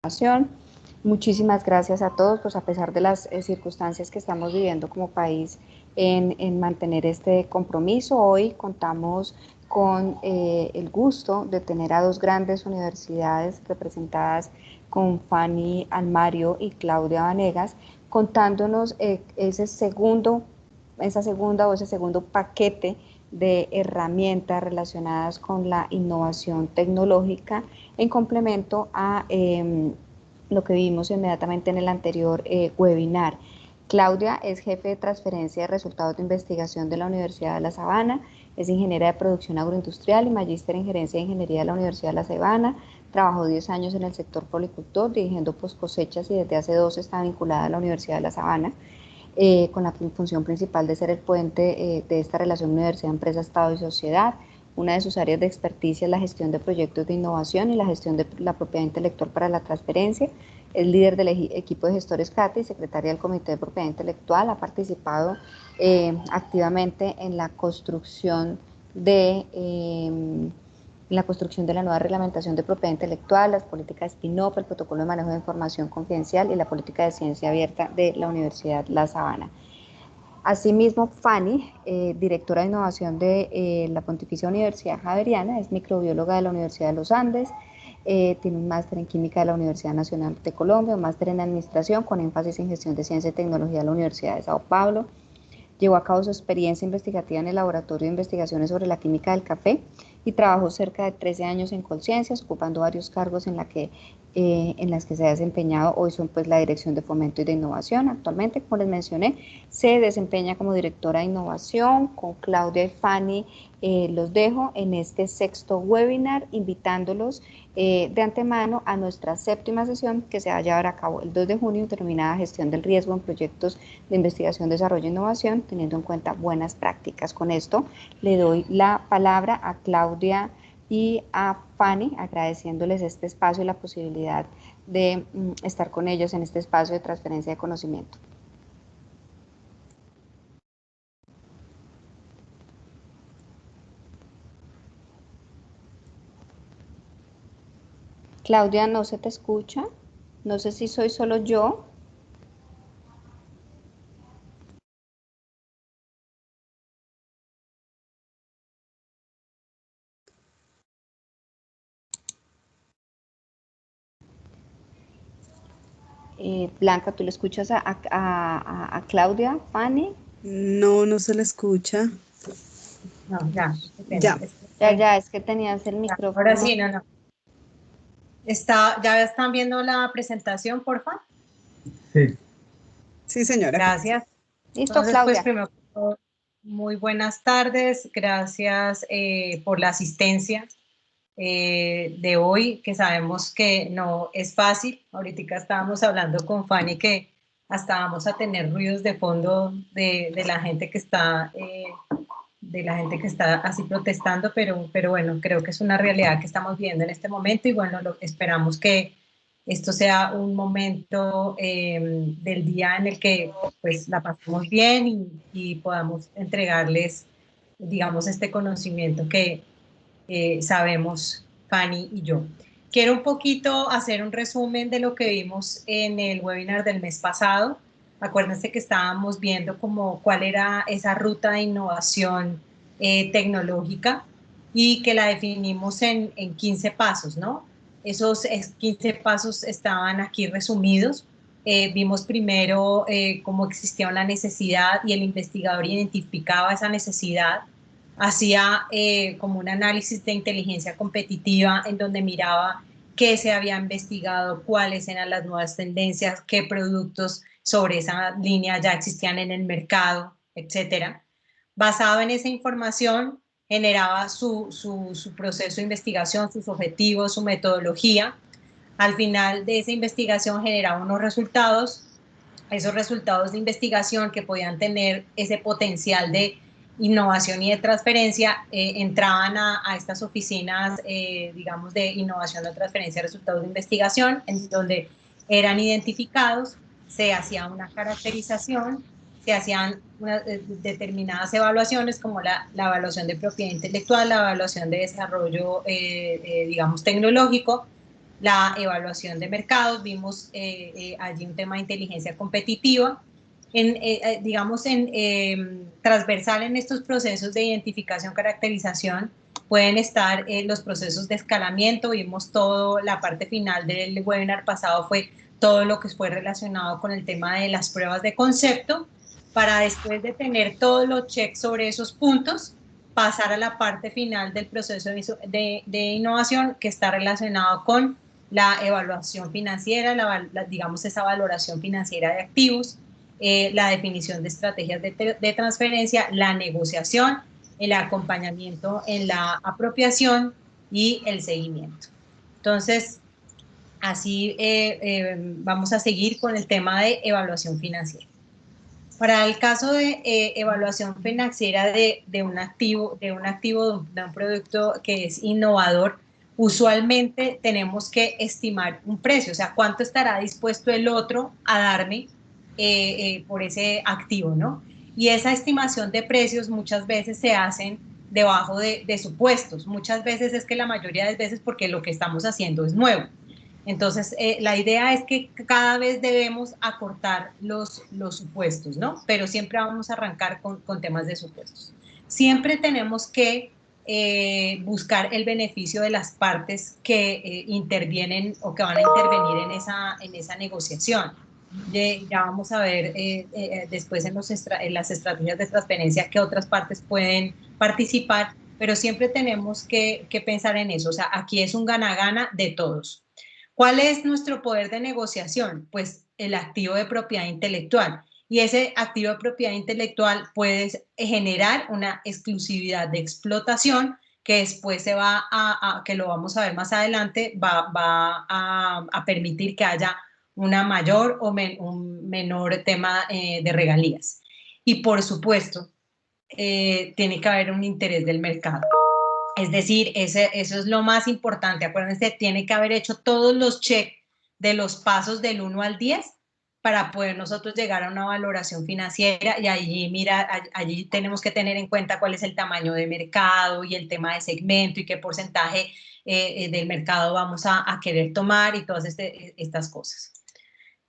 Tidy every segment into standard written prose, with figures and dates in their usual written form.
información. Muchísimas gracias a todos, pues a pesar de las circunstancias que estamos viviendo como país en mantener este compromiso. Hoy contamos con el gusto de tener a dos grandes universidades representadas con Fanny Almario y Claudia Vanegas, contándonos ese segundo paquete de herramientas relacionadas con la innovación tecnológica en complemento a lo que vimos inmediatamente en el anterior webinar. Claudia es jefe de transferencia de resultados de investigación de la Universidad de La Sabana, es ingeniera de producción agroindustrial y magíster en gerencia de ingeniería de la Universidad de La Sabana. Trabajó 10 años en el sector policultor, dirigiendo post cosechas, y desde hace 2 está vinculada a la Universidad de La Sabana, con la función principal de ser el puente de esta relación universidad-empresa, Estado y sociedad. Una de sus áreas de experticia es la gestión de proyectos de innovación y la gestión de la propiedad intelectual para la transferencia. Es líder del equipo de gestores CATE y secretaria del Comité de Propiedad Intelectual. Ha participado activamente en la construcción de la nueva reglamentación de propiedad intelectual, las políticas spin-off, el protocolo de manejo de información confidencial y la política de ciencia abierta de la Universidad La Sabana. Asimismo, Fanny, directora de innovación de la Pontificia Universidad Javeriana, es microbióloga de la Universidad de los Andes, tiene un máster en química de la Universidad Nacional de Colombia, un máster en administración con énfasis en gestión de ciencia y tecnología de la Universidad de Sao Paulo. Llevó a cabo su experiencia investigativa en el Laboratorio de Investigaciones sobre la Química del Café y trabajó cerca de 13 años en Colciencias, ocupando varios cargos en las que se ha desempeñado. Hoy son pues la Dirección de Fomento y de Innovación. Actualmente, como les mencioné, se desempeña como directora de innovación. Con Claudia y Fanny los dejo en este sexto webinar, invitándolos de antemano a nuestra séptima sesión, que se va a llevar a cabo el 2 de junio, denominada Gestión del Riesgo en Proyectos de Investigación, Desarrollo e Innovación, teniendo en cuenta buenas prácticas. Con esto le doy la palabra a Claudia y a Fanny, agradeciéndoles este espacio y la posibilidad de estar con ellos en este espacio de transferencia de conocimiento. Claudia, no se te escucha. No sé si soy solo yo. Blanca, ¿tú le escuchas a Claudia, Fanny? No, no se le escucha. No, ya, qué pena. Ya. Ya, es que tenías el Ahora micrófono. sí, no. ¿Ya están viendo la presentación, porfa? Sí. Sí, señora. Gracias. Listo, Entonces, pues Claudia. primero, muy buenas tardes. Gracias por la asistencia de hoy, que sabemos que no es fácil. Ahorita estábamos hablando con Fanny que hasta vamos a tener ruidos de fondo de la gente que está así protestando, pero bueno, creo que es una realidad que estamos viendo en este momento y bueno, esperamos que esto sea un momento del día en el que pues la pasemos bien y podamos entregarles, digamos, este conocimiento que sabemos Fanny y yo. Quiero un poquito hacer un resumen de lo que vimos en el webinar del mes pasado. Acuérdense que estábamos viendo como cuál era esa ruta de innovación tecnológica y que la definimos en 15 pasos, ¿no? Esos 15 pasos estaban aquí resumidos. Vimos primero cómo existía una necesidad y el investigador identificaba esa necesidad, hacía como un análisis de inteligencia competitiva en donde miraba qué se había investigado, cuáles eran las nuevas tendencias, qué productos sobre esa línea ya existían en el mercado, etcétera. Basado en esa información, generaba su proceso de investigación, sus objetivos, su metodología. Al final de esa investigación generaba unos resultados. Esos resultados de investigación que podían tener ese potencial de innovación y de transferencia entraban a estas oficinas, digamos, de innovación, de transferencia de resultados de investigación, en donde eran identificados, se hacía una caracterización, se hacían determinadas evaluaciones como la evaluación de propiedad intelectual, la evaluación de desarrollo, digamos, tecnológico, la evaluación de mercados, vimos allí un tema de inteligencia competitiva. Digamos, transversal en estos procesos de identificación, caracterización, pueden estar los procesos de escalamiento. Vimos todo, la parte final del webinar pasado fue todo lo que fue relacionado con el tema de las pruebas de concepto, para después de tener todos los checks sobre esos puntos, pasar a la parte final del proceso de innovación, que está relacionado con la evaluación financiera, digamos esa valoración financiera de activos, la definición de estrategias de transferencia, la negociación, el acompañamiento en la apropiación y el seguimiento. Entonces, así vamos a seguir con el tema de evaluación financiera. Para el caso de evaluación financiera de un activo, de un producto que es innovador, usualmente tenemos que estimar un precio, o sea, cuánto estará dispuesto el otro a darme por ese activo, ¿no? Y esa estimación de precios muchas veces se hacen debajo de supuestos. Muchas veces es que la mayoría de veces porque lo que estamos haciendo es nuevo. Entonces, la idea es que cada vez debemos acortar los supuestos, ¿no? Pero siempre vamos a arrancar con temas de supuestos. Siempre tenemos que buscar el beneficio de las partes que intervienen o que van a intervenir en esa negociación. Ya vamos a ver después en las estrategias de transferencia qué otras partes pueden participar, pero siempre tenemos que pensar en eso. O sea, aquí es un gana-gana de todos. ¿Cuál es nuestro poder de negociación? Pues el activo de propiedad intelectual. Y ese activo de propiedad intelectual puede generar una exclusividad de explotación que después que lo vamos a ver más adelante, va a permitir que haya una mayor o un menor tema de regalías. Y por supuesto, tiene que haber un interés del mercado. Es decir, eso es lo más importante. Acuérdense, tiene que haber hecho todos los checks de los pasos del 1 al 10 para poder nosotros llegar a una valoración financiera, y allí, mira, allí tenemos que tener en cuenta cuál es el tamaño de mercado y el tema de segmento y qué porcentaje del mercado vamos a querer tomar y todas estas cosas.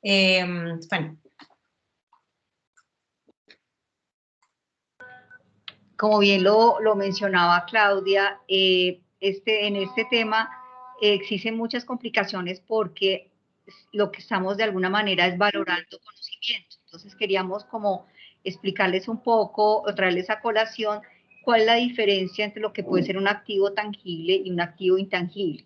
Bueno. Como bien lo mencionaba Claudia, en este tema existen muchas complicaciones porque lo que estamos de alguna manera es valorando conocimiento. Entonces queríamos como explicarles un poco, o traerles a colación cuál es la diferencia entre lo que puede ser un activo tangible y un activo intangible.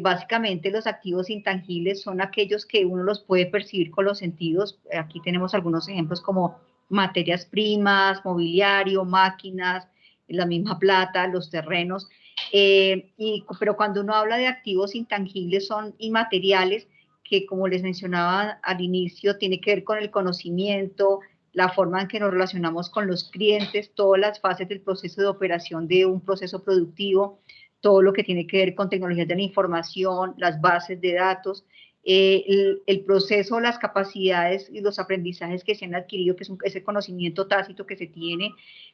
Básicamente los activos intangibles son aquellos que uno los puede percibir con los sentidos. Aquí tenemos algunos ejemplos como materias primas, mobiliario, máquinas, la misma plata, los terrenos, pero cuando uno habla de activos intangibles son inmateriales que, como les mencionaba al inicio, tiene que ver con el conocimiento, la forma en que nos relacionamos con los clientes, todas las fases del proceso de operación de un proceso productivo, todo lo que tiene que ver con tecnologías de la información, las bases de datos, el proceso, las capacidades y los aprendizajes que se han adquirido, que es ese conocimiento tácito que se tiene,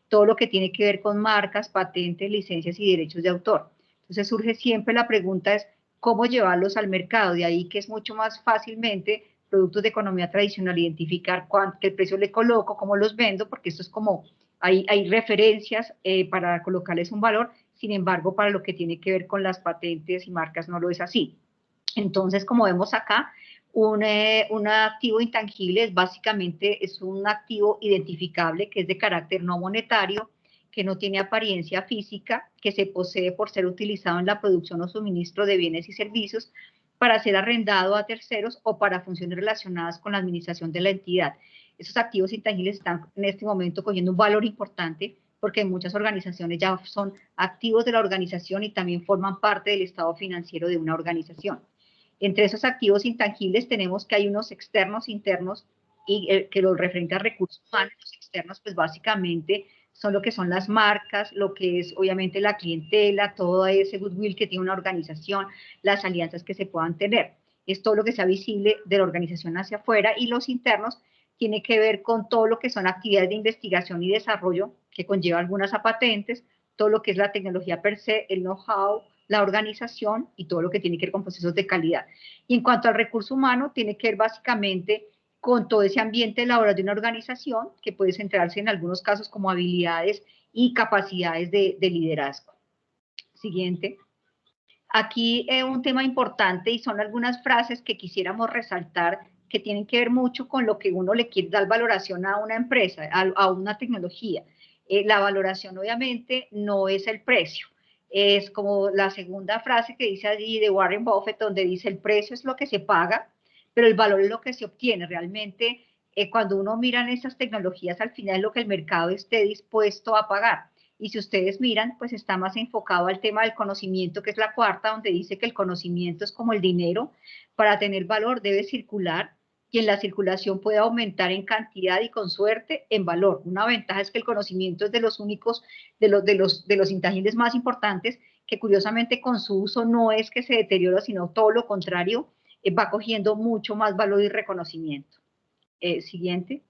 todo lo que tiene que ver con marcas, patentes, licencias y derechos de autor. Entonces surge siempre la pregunta es, ¿cómo llevarlos al mercado? De ahí que es mucho más fácilmente productos de economía tradicional identificar qué precio le coloco, cómo los vendo, porque esto es como, hay referencias para colocarles un valor, sin embargo, para lo que tiene que ver con las patentes y marcas no lo es así. Entonces, como vemos acá, un activo intangible es un activo identificable que es de carácter no monetario, que no tiene apariencia física, que se posee por ser utilizado en la producción o suministro de bienes y servicios, para ser arrendado a terceros o para funciones relacionadas con la administración de la entidad. Esos activos intangibles están en este momento cogiendo un valor importante porque muchas organizaciones ya son activos de la organización y también forman parte del estado financiero de una organización. Entre esos activos intangibles tenemos que hay unos externos, internos, y que los referente a recursos humanos. Los externos, pues básicamente son lo que son las marcas, lo que es obviamente la clientela, todo ese goodwill que tiene una organización, las alianzas que se puedan tener. Es todo lo que sea visible de la organización hacia afuera, y los internos tiene que ver con todo lo que son actividades de investigación y desarrollo que conlleva algunas a patentes, todo lo que es la tecnología per se, el know-how, la organización y todo lo que tiene que ver con procesos de calidad. Y en cuanto al recurso humano, tiene que ver básicamente con todo ese ambiente laboral de una organización, que puede centrarse en algunos casos como habilidades y capacidades de liderazgo. Siguiente. Aquí un tema importante y son algunas frases que quisiéramos resaltar que tienen que ver mucho con lo que uno le quiere dar valoración a una empresa, a una tecnología. La valoración obviamente no es el precio, es como la segunda frase que dice allí de Warren Buffett, donde dice el precio es lo que se paga, pero el valor es lo que se obtiene. Realmente cuando uno mira en estas tecnologías, al final es lo que el mercado esté dispuesto a pagar. Y si ustedes miran, pues está más enfocado al tema del conocimiento, que es la cuarta, donde dice que el conocimiento es como el dinero, para tener valor debe circular, y en la circulación puede aumentar en cantidad y con suerte en valor. Una ventaja es que el conocimiento es de los únicos, de los intangibles más importantes, que curiosamente con su uso no es que se deteriora, sino todo lo contrario, va cogiendo mucho más valor y reconocimiento. Siguiente.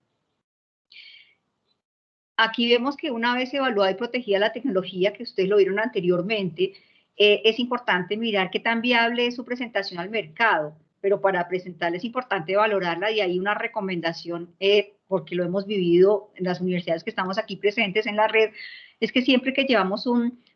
Aquí vemos que una vez evaluada y protegida la tecnología, que ustedes lo vieron anteriormente, es importante mirar qué tan viable es su presentación al mercado, pero para presentarla es importante valorarla y hay una recomendación, porque lo hemos vivido en las universidades que estamos aquí presentes en la red, es que siempre que llevamos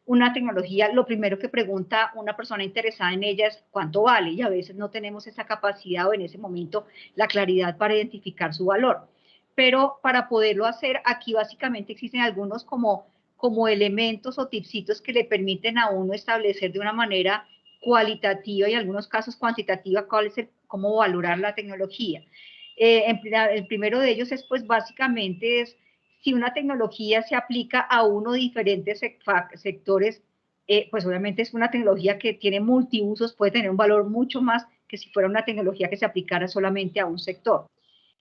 una tecnología, lo primero que pregunta una persona interesada en ella es cuánto vale, y a veces no tenemos esa capacidad o en ese momento la claridad para identificar su valor. Pero para poderlo hacer, aquí básicamente existen algunos como elementos o tipsitos que le permiten a uno establecer de una manera cualitativa y en algunos casos cuantitativa cómo valorar la tecnología. El primero de ellos es, pues, básicamente es si una tecnología se aplica a uno de diferentes sectores, pues obviamente es una tecnología que tiene multiusos, puede tener un valor mucho más que si fuera una tecnología que se aplicara solamente a un sector.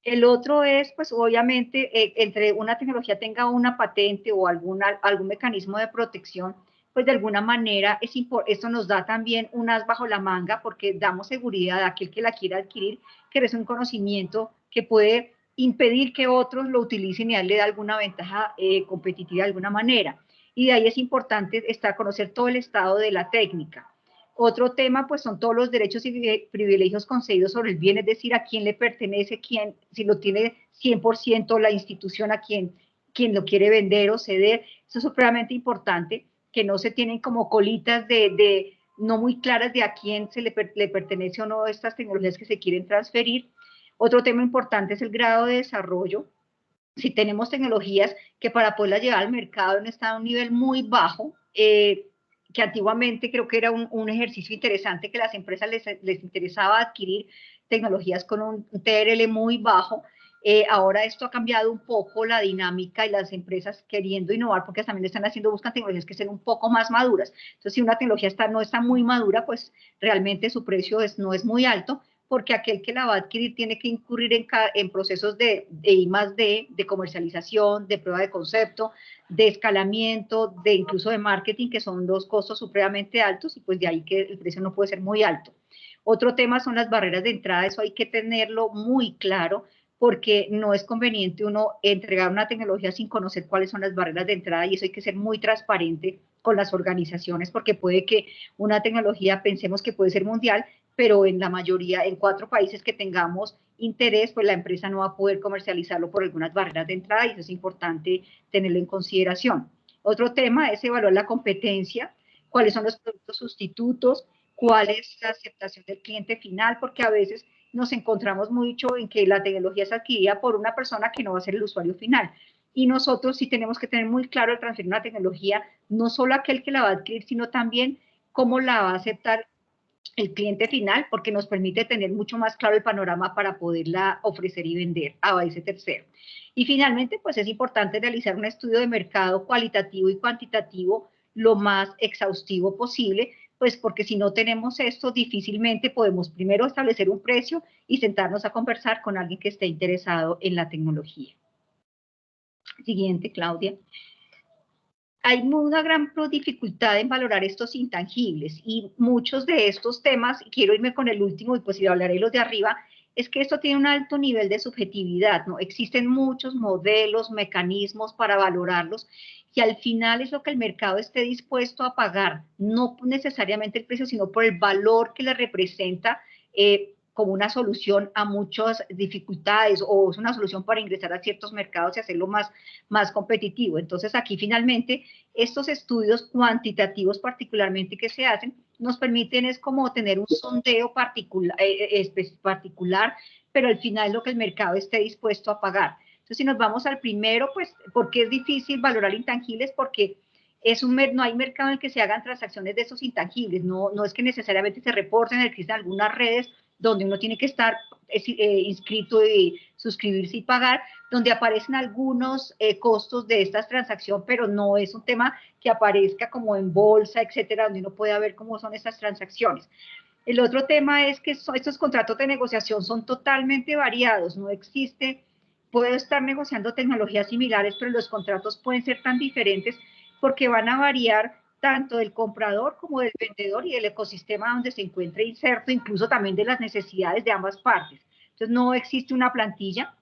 El otro es, pues obviamente, entre una tecnología tenga una patente o algún mecanismo de protección, pues de alguna manera esto nos da también un as bajo la manga porque damos seguridad a aquel que la quiera adquirir, que es un conocimiento que puede impedir que otros lo utilicen y darle alguna ventaja competitiva de alguna manera. Y de ahí es importante conocer todo el estado de la técnica. Otro tema, pues, son todos los derechos y privilegios concedidos sobre el bien, es decir, a quién le pertenece, si lo tiene 100% la institución, a quién lo quiere vender o ceder. Eso es supremamente importante, que no se tienen como colitas no muy claras de a quién le pertenece o no estas tecnologías que se quieren transferir. Otro tema importante es el grado de desarrollo. Si tenemos tecnologías que para poderlas llevar al mercado están a un nivel muy bajo, que antiguamente creo que era un ejercicio interesante que las empresas les interesaba adquirir tecnologías con un TRL muy bajo. Ahora esto ha cambiado un poco la dinámica y las empresas queriendo innovar porque también buscan tecnologías que sean un poco más maduras. Entonces, si una tecnología no está muy madura, pues realmente su precio no es muy alto, porque aquel que la va a adquirir tiene que incurrir en procesos de I+D, de comercialización, de prueba de concepto, de escalamiento, incluso de marketing, que son dos costos supremamente altos, y pues de ahí que el precio no puede ser muy alto. Otro tema son las barreras de entrada, eso hay que tenerlo muy claro, porque no es conveniente uno entregar una tecnología sin conocer cuáles son las barreras de entrada, y eso hay que ser muy transparente con las organizaciones, porque puede que una tecnología pensemos que puede ser mundial, pero en la mayoría, en 4 países que tengamos interés, pues la empresa no va a poder comercializarlo por algunas barreras de entrada y eso es importante tenerlo en consideración. Otro tema es evaluar la competencia, cuáles son los productos sustitutos, cuál es la aceptación del cliente final, porque a veces nos encontramos mucho en que la tecnología es adquirida por una persona que no va a ser el usuario final. Y nosotros sí tenemos que tener muy claro al transferir una tecnología, no solo aquel que la va a adquirir, sino también cómo la va a aceptar el cliente final, porque nos permite tener mucho más claro el panorama para poderla ofrecer y vender a ese tercero. Y finalmente, pues es importante realizar un estudio de mercado cualitativo y cuantitativo lo más exhaustivo posible, pues porque si no tenemos esto, difícilmente podemos primero establecer un precio y sentarnos a conversar con alguien que esté interesado en la tecnología. Siguiente, Claudia. Hay una gran dificultad en valorar estos intangibles y muchos de estos temas, quiero irme con el último y pues hablaré los de arriba, es que esto tiene un alto nivel de subjetividad, ¿no? Existen muchos modelos, mecanismos para valorarlos y al final es lo que el mercado esté dispuesto a pagar, no necesariamente el precio, sino por el valor que le representa como una solución a muchas dificultades o es una solución para ingresar a ciertos mercados y hacerlo más competitivo. Entonces aquí finalmente estos estudios cuantitativos particularmente que se hacen nos permiten es como tener un sondeo particular, pero al final es lo que el mercado esté dispuesto a pagar. Entonces si nos vamos al primero, pues ¿por qué es difícil valorar intangibles? Porque no hay mercado en el que se hagan transacciones de esos intangibles, no es que necesariamente se reporten, existen algunas redes donde uno tiene que estar inscrito y suscribirse y pagar, donde aparecen algunos costos de esta transacción, pero no es un tema que aparezca como en bolsa, etcétera, donde uno pueda ver cómo son estas transacciones. El otro tema es que estos contratos de negociación son totalmente variados, no existe, puedo estar negociando tecnologías similares, pero los contratos pueden ser tan diferentes porque van a variar tanto del comprador como del vendedor y del ecosistema donde se encuentre inserto, incluso también de las necesidades de ambas partes. Entonces no existe una plantilla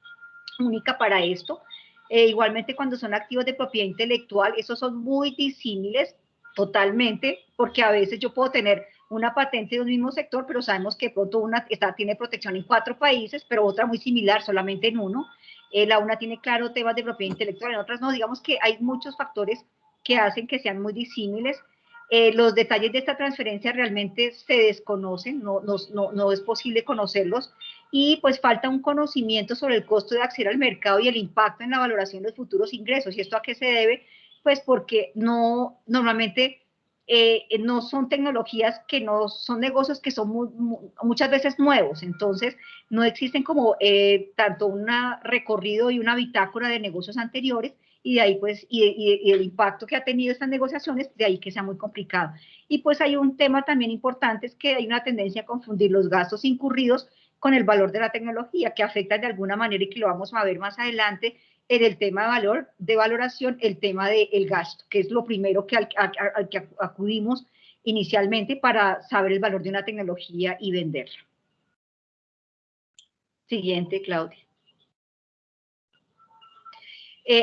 única para esto. Igualmente cuando son activos de propiedad intelectual, esos son muy disímiles totalmente, porque a veces yo puedo tener una patente de un mismo sector, pero sabemos que pronto una tiene protección en 4 países, pero otra muy similar solamente en uno. La una tiene claro temas de propiedad intelectual, en otras no. Digamos que hay muchos factores que hacen que sean muy disímiles. Los detalles de esta transferencia realmente se desconocen, no es posible conocerlos, y pues falta un conocimiento sobre el costo de acceder al mercado y el impacto en la valoración de los futuros ingresos. ¿Y esto a qué se debe? Pues porque normalmente no son tecnologías que no son negocios que son muchas veces nuevos, entonces no existen como tanto un recorrido y una bitácora de negocios anteriores, y de ahí pues, y el impacto que ha tenido estas negociaciones, de ahí que sea muy complicado. Y pues hay un tema también importante, es que hay una tendencia a confundir los gastos incurridos con el valor de la tecnología, que afecta de alguna manera, y que lo vamos a ver más adelante, en el tema de valoración, el tema del gasto, que es lo primero al que acudimos inicialmente para saber el valor de una tecnología y venderla. Siguiente, Claudia.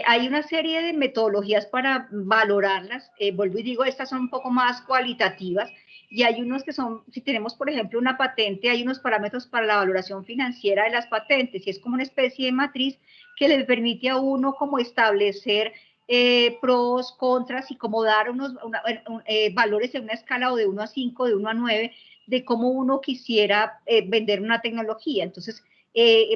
Hay una serie de metodologías para valorarlas, vuelvo y digo, estas son un poco más cualitativas, y hay unos que son, si tenemos por ejemplo una patente, hay unos parámetros para la valoración financiera de las patentes, y es como una especie de matriz que le permite a uno como establecer pros, contras, y como dar valores en una escala o de 1 a 5, de 1 a 9, de cómo uno quisiera vender una tecnología. Entonces,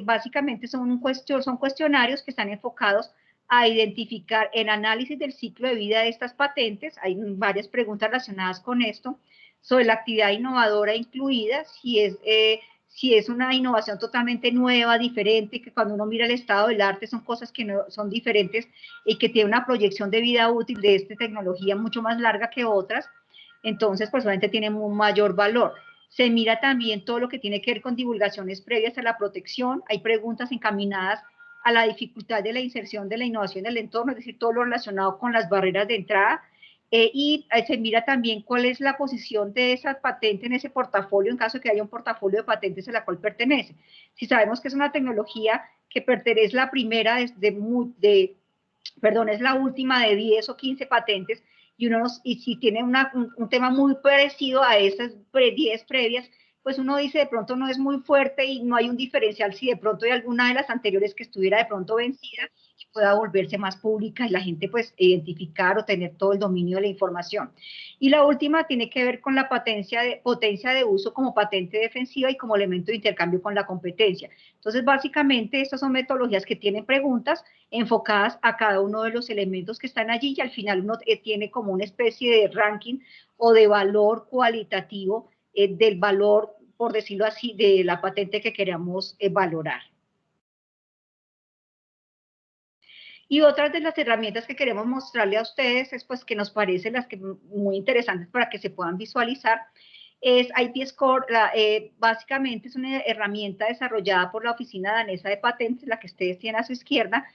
básicamente son cuestionarios que están enfocados a identificar el análisis del ciclo de vida de estas patentes. Hay varias preguntas relacionadas con esto, sobre la actividad innovadora incluida, si es una innovación totalmente nueva, diferente, que cuando uno mira el estado del arte son cosas que no son diferentes y que tiene una proyección de vida útil de esta tecnología mucho más larga que otras, entonces pues obviamente tiene un mayor valor. Se mira también todo lo que tiene que ver con divulgaciones previas a la protección. Hay preguntas encaminadas a la dificultad de la inserción de la innovación en el entorno, es decir, todo lo relacionado con las barreras de entrada, y se mira también cuál es la posición de esa patente en ese portafolio, en caso de que haya un portafolio de patentes a la cual pertenece. Si sabemos que es una tecnología que pertenece la primera es la última de 10 o 15 patentes, y si tiene un tema muy parecido a esas 10 previas, pues uno dice de pronto no es muy fuerte y no hay un diferencial si de pronto hay alguna de las anteriores que estuviera de pronto vencida y pueda volverse más pública y la gente pues identificar o tener todo el dominio de la información. Y la última tiene que ver con la potencia de uso como patente defensiva y como elemento de intercambio con la competencia. Entonces básicamente estas son metodologías que tienen preguntas enfocadas a cada uno de los elementos que están allí, y al final uno tiene como una especie de ranking o de valor cualitativo del valor, por decirlo así, de la patente que queramos valorar. Y otras de las herramientas que queremos mostrarle a ustedes es pues que nos parecen muy interesantes para que se puedan visualizar, es IP Score. Básicamente es una herramienta desarrollada por la Oficina Danesa de Patentes, la que ustedes tienen a su izquierda,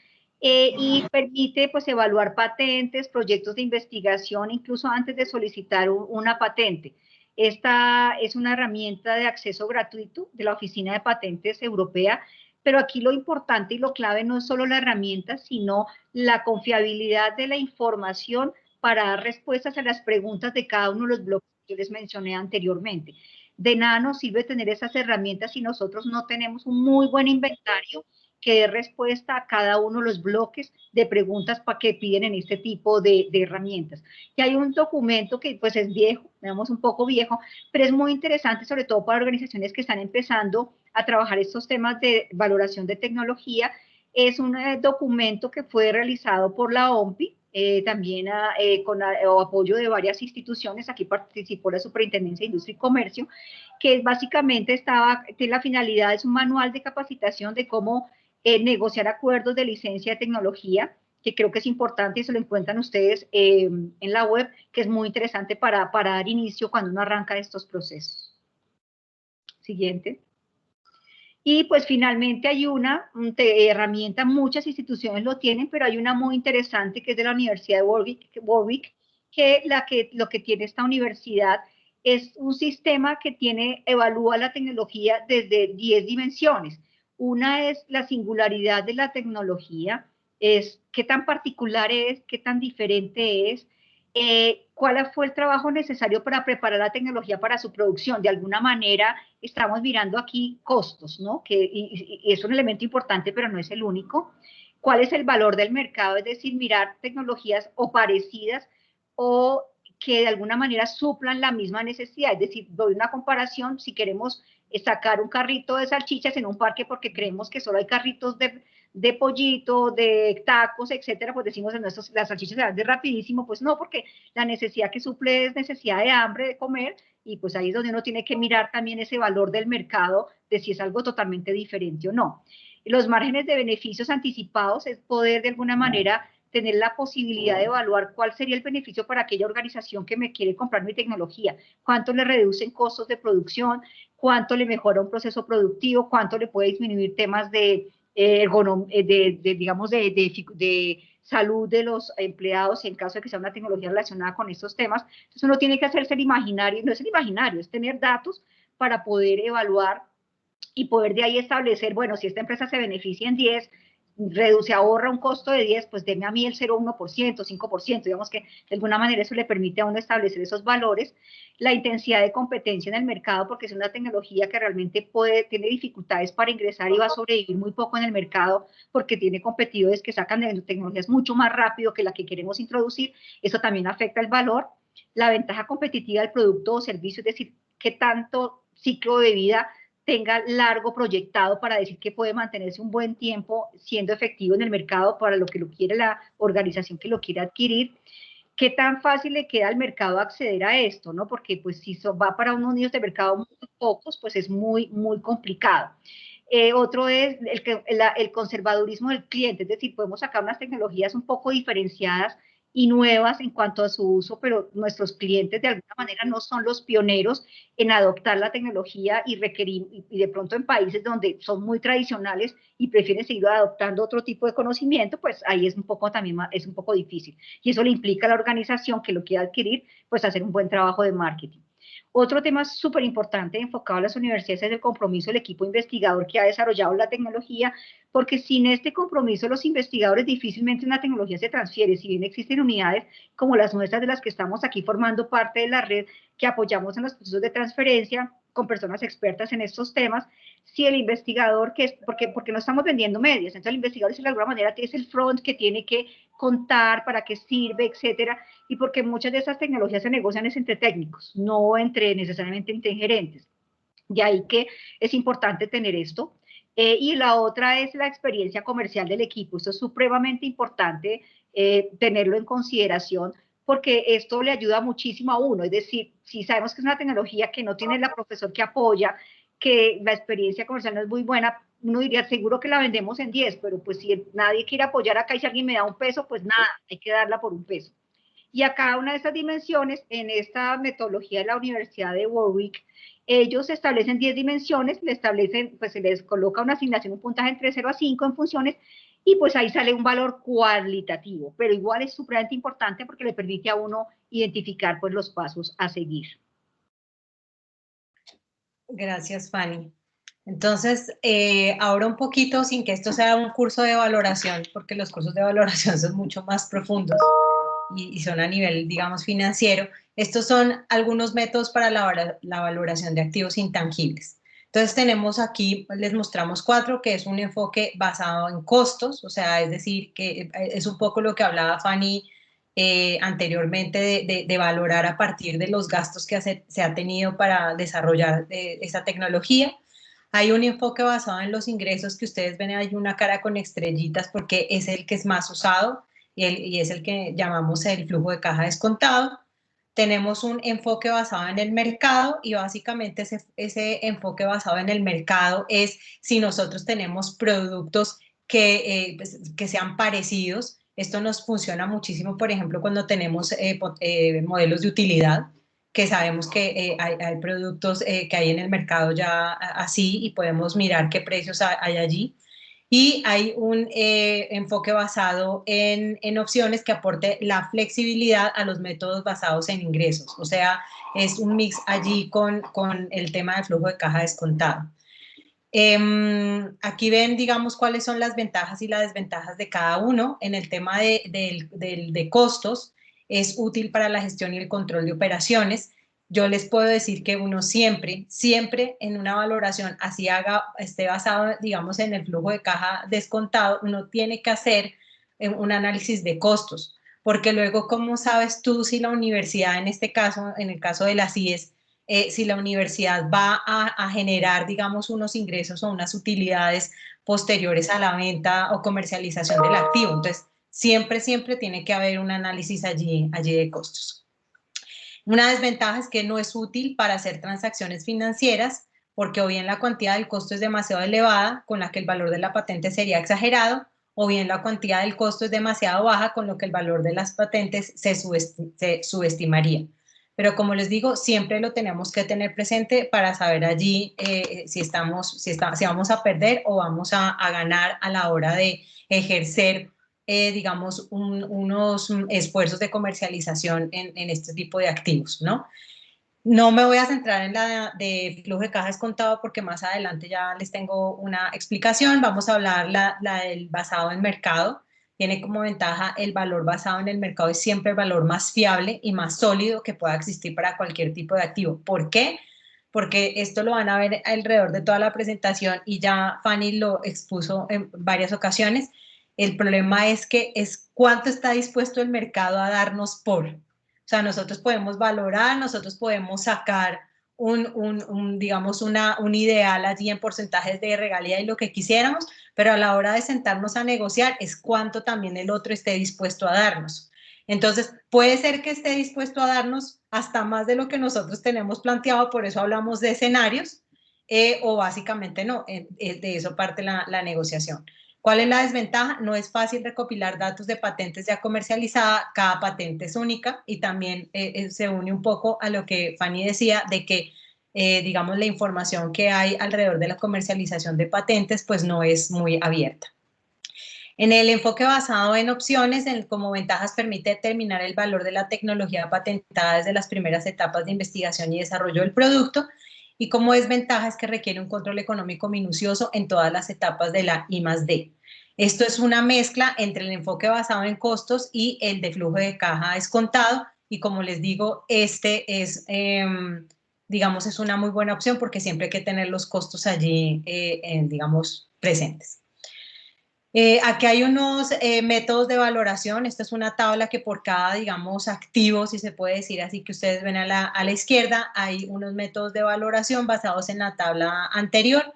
y permite pues evaluar patentes, proyectos de investigación, incluso antes de solicitar una patente. Esta es una herramienta de acceso gratuito de la Oficina de Patentes Europea, pero aquí lo importante y lo clave no es solo la herramienta, sino la confiabilidad de la información para dar respuestas a las preguntas de cada uno de los bloques que yo les mencioné anteriormente. De nada nos sirve tener esas herramientas si nosotros no tenemos un muy buen inventario que dé respuesta a cada uno de los bloques de preguntas para que piden en este tipo de herramientas. Y hay un documento que pues es viejo, digamos un poco viejo, pero es muy interesante, sobre todo para organizaciones que están empezando a trabajar estos temas de valoración de tecnología. Es un documento que fue realizado por la OMPI, también con apoyo de varias instituciones. Aquí participó la Superintendencia de Industria y Comercio, que básicamente tiene la finalidad, es un manual de capacitación de cómo negociar acuerdos de licencia de tecnología, que creo que es importante y se lo encuentran ustedes en la web, que es muy interesante para dar inicio cuando uno arranca estos procesos. Siguiente. Y pues finalmente hay una herramienta, muchas instituciones lo tienen, pero hay una muy interesante que es de la Universidad de Warwick, que lo que tiene esta universidad es un sistema que evalúa la tecnología desde 10 dimensiones. Una es la singularidad de la tecnología, es qué tan particular es, qué tan diferente es, cuál fue el trabajo necesario para preparar la tecnología para su producción. De alguna manera estamos mirando aquí costos, ¿no? Y es un elemento importante, pero no es el único. ¿Cuál es el valor del mercado? Es decir, mirar tecnologías o parecidas o que de alguna manera suplan la misma necesidad. Es decir, doy una comparación, si queremos sacar un carrito de salchichas en un parque porque creemos que solo hay carritos de pollito, de tacos, etcétera, pues decimos las salchichas se van de rapidísimo, pues no, porque la necesidad que suple es necesidad de hambre, de comer, y pues ahí es donde uno tiene que mirar también ese valor del mercado, de si es algo totalmente diferente o no. Los márgenes de beneficios anticipados es poder de alguna manera tener la posibilidad de evaluar cuál sería el beneficio para aquella organización que me quiere comprar mi tecnología, cuánto le reducen costos de producción, cuánto le mejora un proceso productivo, cuánto le puede disminuir temas de salud de los empleados en caso de que sea una tecnología relacionada con estos temas. Entonces uno tiene que hacerse el imaginario, no es el imaginario, es tener datos para poder evaluar y poder de ahí establecer, bueno, si esta empresa se beneficia en 10, se ahorra un costo de 10, pues deme a mí el 0,1%, 5%, digamos que de alguna manera eso le permite a uno establecer esos valores, la intensidad de competencia en el mercado, porque es una tecnología que realmente tiene dificultades para ingresar y va a sobrevivir muy poco en el mercado, porque tiene competidores que sacan de tecnologías mucho más rápido que la que queremos introducir, eso también afecta el valor, la ventaja competitiva del producto o servicio, es decir, qué tanto ciclo de vida tenga largo proyectado para decir que puede mantenerse un buen tiempo siendo efectivo en el mercado para lo que lo quiere la organización que lo quiere adquirir. ¿Qué tan fácil le queda al mercado acceder a esto? ¿No? Porque pues si va para unos nichos de mercado muy pocos, pues es muy, muy complicado. Otro es el conservadurismo del cliente, es decir, podemos sacar unas tecnologías un poco diferenciadas y nuevas en cuanto a su uso, pero nuestros clientes de alguna manera no son los pioneros en adoptar la tecnología y de pronto en países donde son muy tradicionales y prefieren seguir adoptando otro tipo de conocimiento, pues ahí es un poco difícil. Y eso le implica a la organización que lo quiera adquirir, pues hacer un buen trabajo de marketing. Otro tema súper importante enfocado a las universidades es el compromiso del equipo investigador que ha desarrollado la tecnología, porque sin este compromiso los investigadores difícilmente una tecnología se transfiere. Si bien existen unidades como las nuestras de las que estamos aquí formando parte de la red que apoyamos en los procesos de transferencia con personas expertas en estos temas, si el investigador, porque no estamos vendiendo medias, entonces el investigador de alguna manera es el front que tiene que contar para qué sirve, etcétera, y porque muchas de esas tecnologías se negocian es entre técnicos, no necesariamente entre gerentes. De ahí que es importante tener esto. Y la otra es la experiencia comercial del equipo. Esto es supremamente importante tenerlo en consideración porque esto le ayuda muchísimo a uno. Es decir, si sabemos que es una tecnología que no tiene el profesor que apoya, que la experiencia comercial no es muy buena, uno diría, seguro que la vendemos en 10, pero pues si nadie quiere apoyar acá y si alguien me da un peso, pues nada, hay que darla por un peso. Y a cada una de estas dimensiones, en esta metodología de la Universidad de Warwick, ellos establecen 10 dimensiones, pues se les coloca una asignación, un puntaje entre 0 a 5 en funciones, y pues ahí sale un valor cualitativo, pero igual es supremamente importante porque le permite a uno identificar pues los pasos a seguir. Gracias, Fanny. Entonces, ahora un poquito, sin que esto sea un curso de valoración, porque los cursos de valoración son mucho más profundos y son a nivel, digamos, financiero, estos son algunos métodos para la valoración de activos intangibles. Entonces tenemos aquí, les mostramos 4, que es un enfoque basado en costos, o sea, es decir, que es un poco lo que hablaba Fanny anteriormente de valorar a partir de los gastos que se ha tenido para desarrollar esta tecnología. Hay un enfoque basado en los ingresos que ustedes ven, hay una cara con estrellitas porque es el que es más usado y es el que llamamos el flujo de caja descontado. Tenemos un enfoque basado en el mercado y básicamente ese enfoque basado en el mercado es si nosotros tenemos productos pues, que sean parecidos. Esto nos funciona muchísimo, por ejemplo, cuando tenemos modelos de utilidad, que sabemos que hay productos que hay en el mercado ya así y podemos mirar qué precios hay allí. Y hay un enfoque basado en opciones que aporte la flexibilidad a los métodos basados en ingresos. O sea, es un mix allí con el tema de flujo de caja descontado. Aquí ven, digamos, cuáles son las ventajas y las desventajas de cada uno. En el tema de costos, es útil para la gestión y el control de operaciones. Yo les puedo decir que uno siempre en una valoración, así esté basado, digamos, en el flujo de caja descontado, uno tiene que hacer un análisis de costos, porque luego, ¿cómo sabes tú si la universidad, en este caso, en el caso de la CIES, si la universidad va a generar, digamos, unos ingresos o unas utilidades posteriores a la venta o comercialización del activo? Entonces, siempre tiene que haber un análisis allí de costos. Una desventaja es que no es útil para hacer transacciones financieras porque o bien la cuantía del costo es demasiado elevada, con la que el valor de la patente sería exagerado, o bien la cuantía del costo es demasiado baja, con lo que el valor de las patentes se subestimaría. Pero como les digo, siempre lo tenemos que tener presente para saber allí si vamos a perder o vamos a ganar a la hora de ejercer digamos, unos esfuerzos de comercialización en este tipo de activos, ¿no? No me voy a centrar en la de flujo de caja descontado porque más adelante ya les tengo una explicación. Vamos a hablar la del basado en mercado. Tiene como ventaja el valor basado en el mercado es siempre el valor más fiable y más sólido que pueda existir para cualquier tipo de activo. ¿Por qué? Porque esto lo van a ver alrededor de toda la presentación y ya Fanny lo expuso en varias ocasiones. El problema es que es cuánto está dispuesto el mercado a darnos por. O sea, nosotros podemos valorar, nosotros podemos sacar digamos, un ideal allí en porcentajes de regalía y lo que quisiéramos, pero a la hora de sentarnos a negociar es cuánto también el otro esté dispuesto a darnos. Entonces, puede ser que esté dispuesto a darnos hasta más de lo que nosotros tenemos planteado, por eso hablamos de escenarios, o básicamente no, de eso parte la negociación. ¿Cuál es la desventaja? No es fácil recopilar datos de patentes ya comercializadas, cada patente es única y también se une un poco a lo que Fanny decía de que, digamos, la información que hay alrededor de la comercialización de patentes pues no es muy abierta. En el enfoque basado en opciones, como ventajas permite determinar el valor de la tecnología patentada desde las primeras etapas de investigación y desarrollo del producto, y como desventaja es que requiere un control económico minucioso en todas las etapas de la I+D. Esto es una mezcla entre el enfoque basado en costos y el de flujo de caja descontado, y como les digo, este es, digamos, es una muy buena opción porque siempre hay que tener los costos allí, digamos, presentes. Aquí hay unos métodos de valoración. Esta es una tabla que por cada, digamos, activo, si se puede decir así, que ustedes ven a la izquierda, hay unos métodos de valoración basados en la tabla anterior.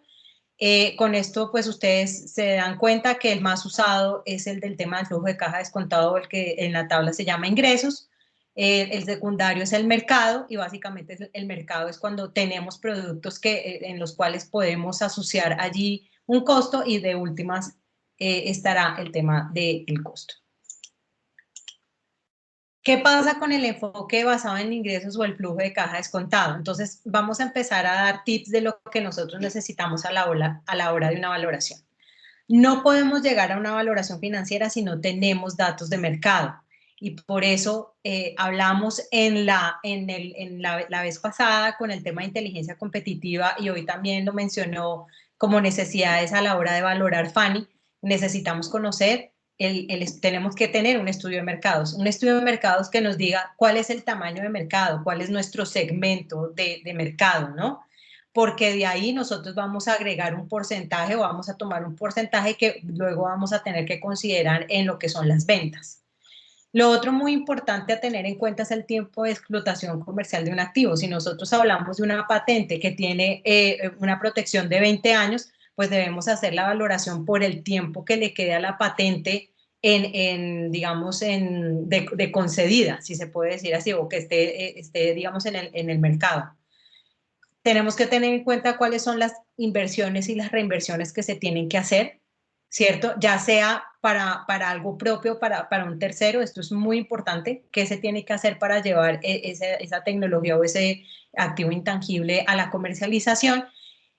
Con esto, pues ustedes se dan cuenta que el más usado es el del tema del flujo de caja descontado, el que en la tabla se llama ingresos. El secundario es el mercado y básicamente el mercado es cuando tenemos productos en los cuales podemos asociar allí un costo y de últimas estará el tema del costo. ¿Qué pasa con el enfoque basado en ingresos o el flujo de caja descontado? Entonces, vamos a empezar a dar tips de lo que nosotros necesitamos a la hora de una valoración. No podemos llegar a una valoración financiera si no tenemos datos de mercado. Y por eso hablamos la vez pasada con el tema de inteligencia competitiva, y hoy también lo mencionó como necesidades a la hora de valorar Fanny. Necesitamos conocer, tenemos que tener un estudio de mercados que nos diga cuál es el tamaño de mercado, cuál es nuestro segmento de mercado, ¿no? Porque de ahí nosotros vamos a agregar un porcentaje o vamos a tomar un porcentaje que luego vamos a tener que considerar en lo que son las ventas. Lo otro muy importante a tener en cuenta es el tiempo de explotación comercial de un activo. Si nosotros hablamos de una patente que tiene una protección de 20 años, pues debemos hacer la valoración por el tiempo que le quede a la patente de concedida, si se puede decir así, o que esté digamos, en el mercado. Tenemos que tener en cuenta cuáles son las inversiones y las reinversiones que se tienen que hacer, ¿cierto? Ya sea para algo propio, para un tercero. Esto es muy importante. ¿Qué se tiene que hacer para llevar esa tecnología o ese activo intangible a la comercialización?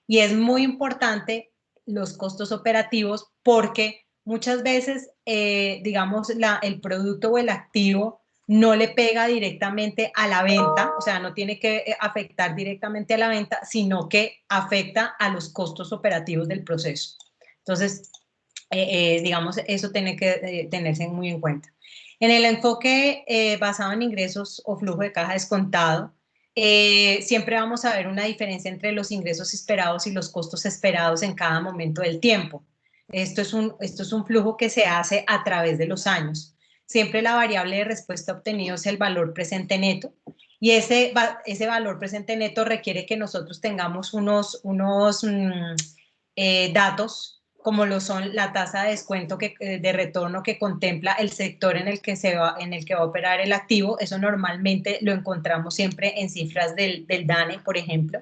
Y es muy importante los costos operativos, porque muchas veces, digamos, el producto o el activo no le pega directamente a la venta, o sea, no tiene que afectar directamente a la venta, sino que afecta a los costos operativos del proceso. Entonces, digamos, eso tiene que tenerse muy en cuenta. En el enfoque basado en ingresos o flujo de caja descontado, siempre vamos a ver una diferencia entre los ingresos esperados y los costos esperados en cada momento del tiempo. Esto es un flujo que se hace a través de los años. Siempre la variable de respuesta obtenido es el valor presente neto, y ese valor presente neto requiere que nosotros tengamos unos datos, como lo son la tasa de descuento de retorno que contempla el sector en el que va a operar el activo. Eso normalmente lo encontramos siempre en cifras del DANE, por ejemplo.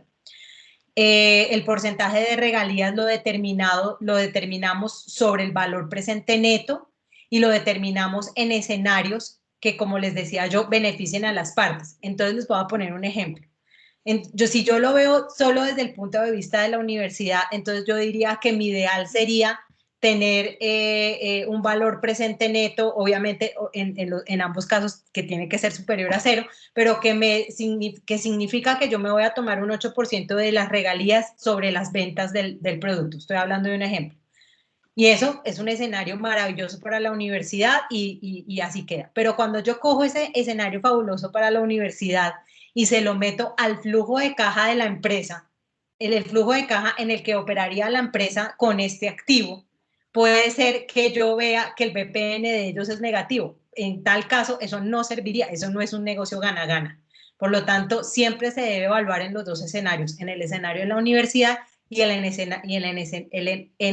El porcentaje de regalías lo determinamos sobre el valor presente neto, y lo determinamos en escenarios que, como les decía yo, beneficien a las partes. Entonces les voy a poner un ejemplo. Si yo lo veo solo desde el punto de vista de la universidad, entonces yo diría que mi ideal sería tener un valor presente neto, obviamente en ambos casos, que tiene que ser superior a 0, pero que significa que yo me voy a tomar un 8% de las regalías sobre las ventas del producto. Estoy hablando de un ejemplo. Y eso es un escenario maravilloso para la universidad, y así queda. Pero cuando yo cojo ese escenario fabuloso para la universidad y se lo meto al flujo de caja de la empresa, el flujo de caja en el que operaría la empresa con este activo, puede ser que yo vea que el BPN de ellos es negativo. En tal caso, eso no serviría, eso no es un negocio gana-gana. Por lo tanto, siempre se debe evaluar en los dos escenarios, en el escenario de la universidad y en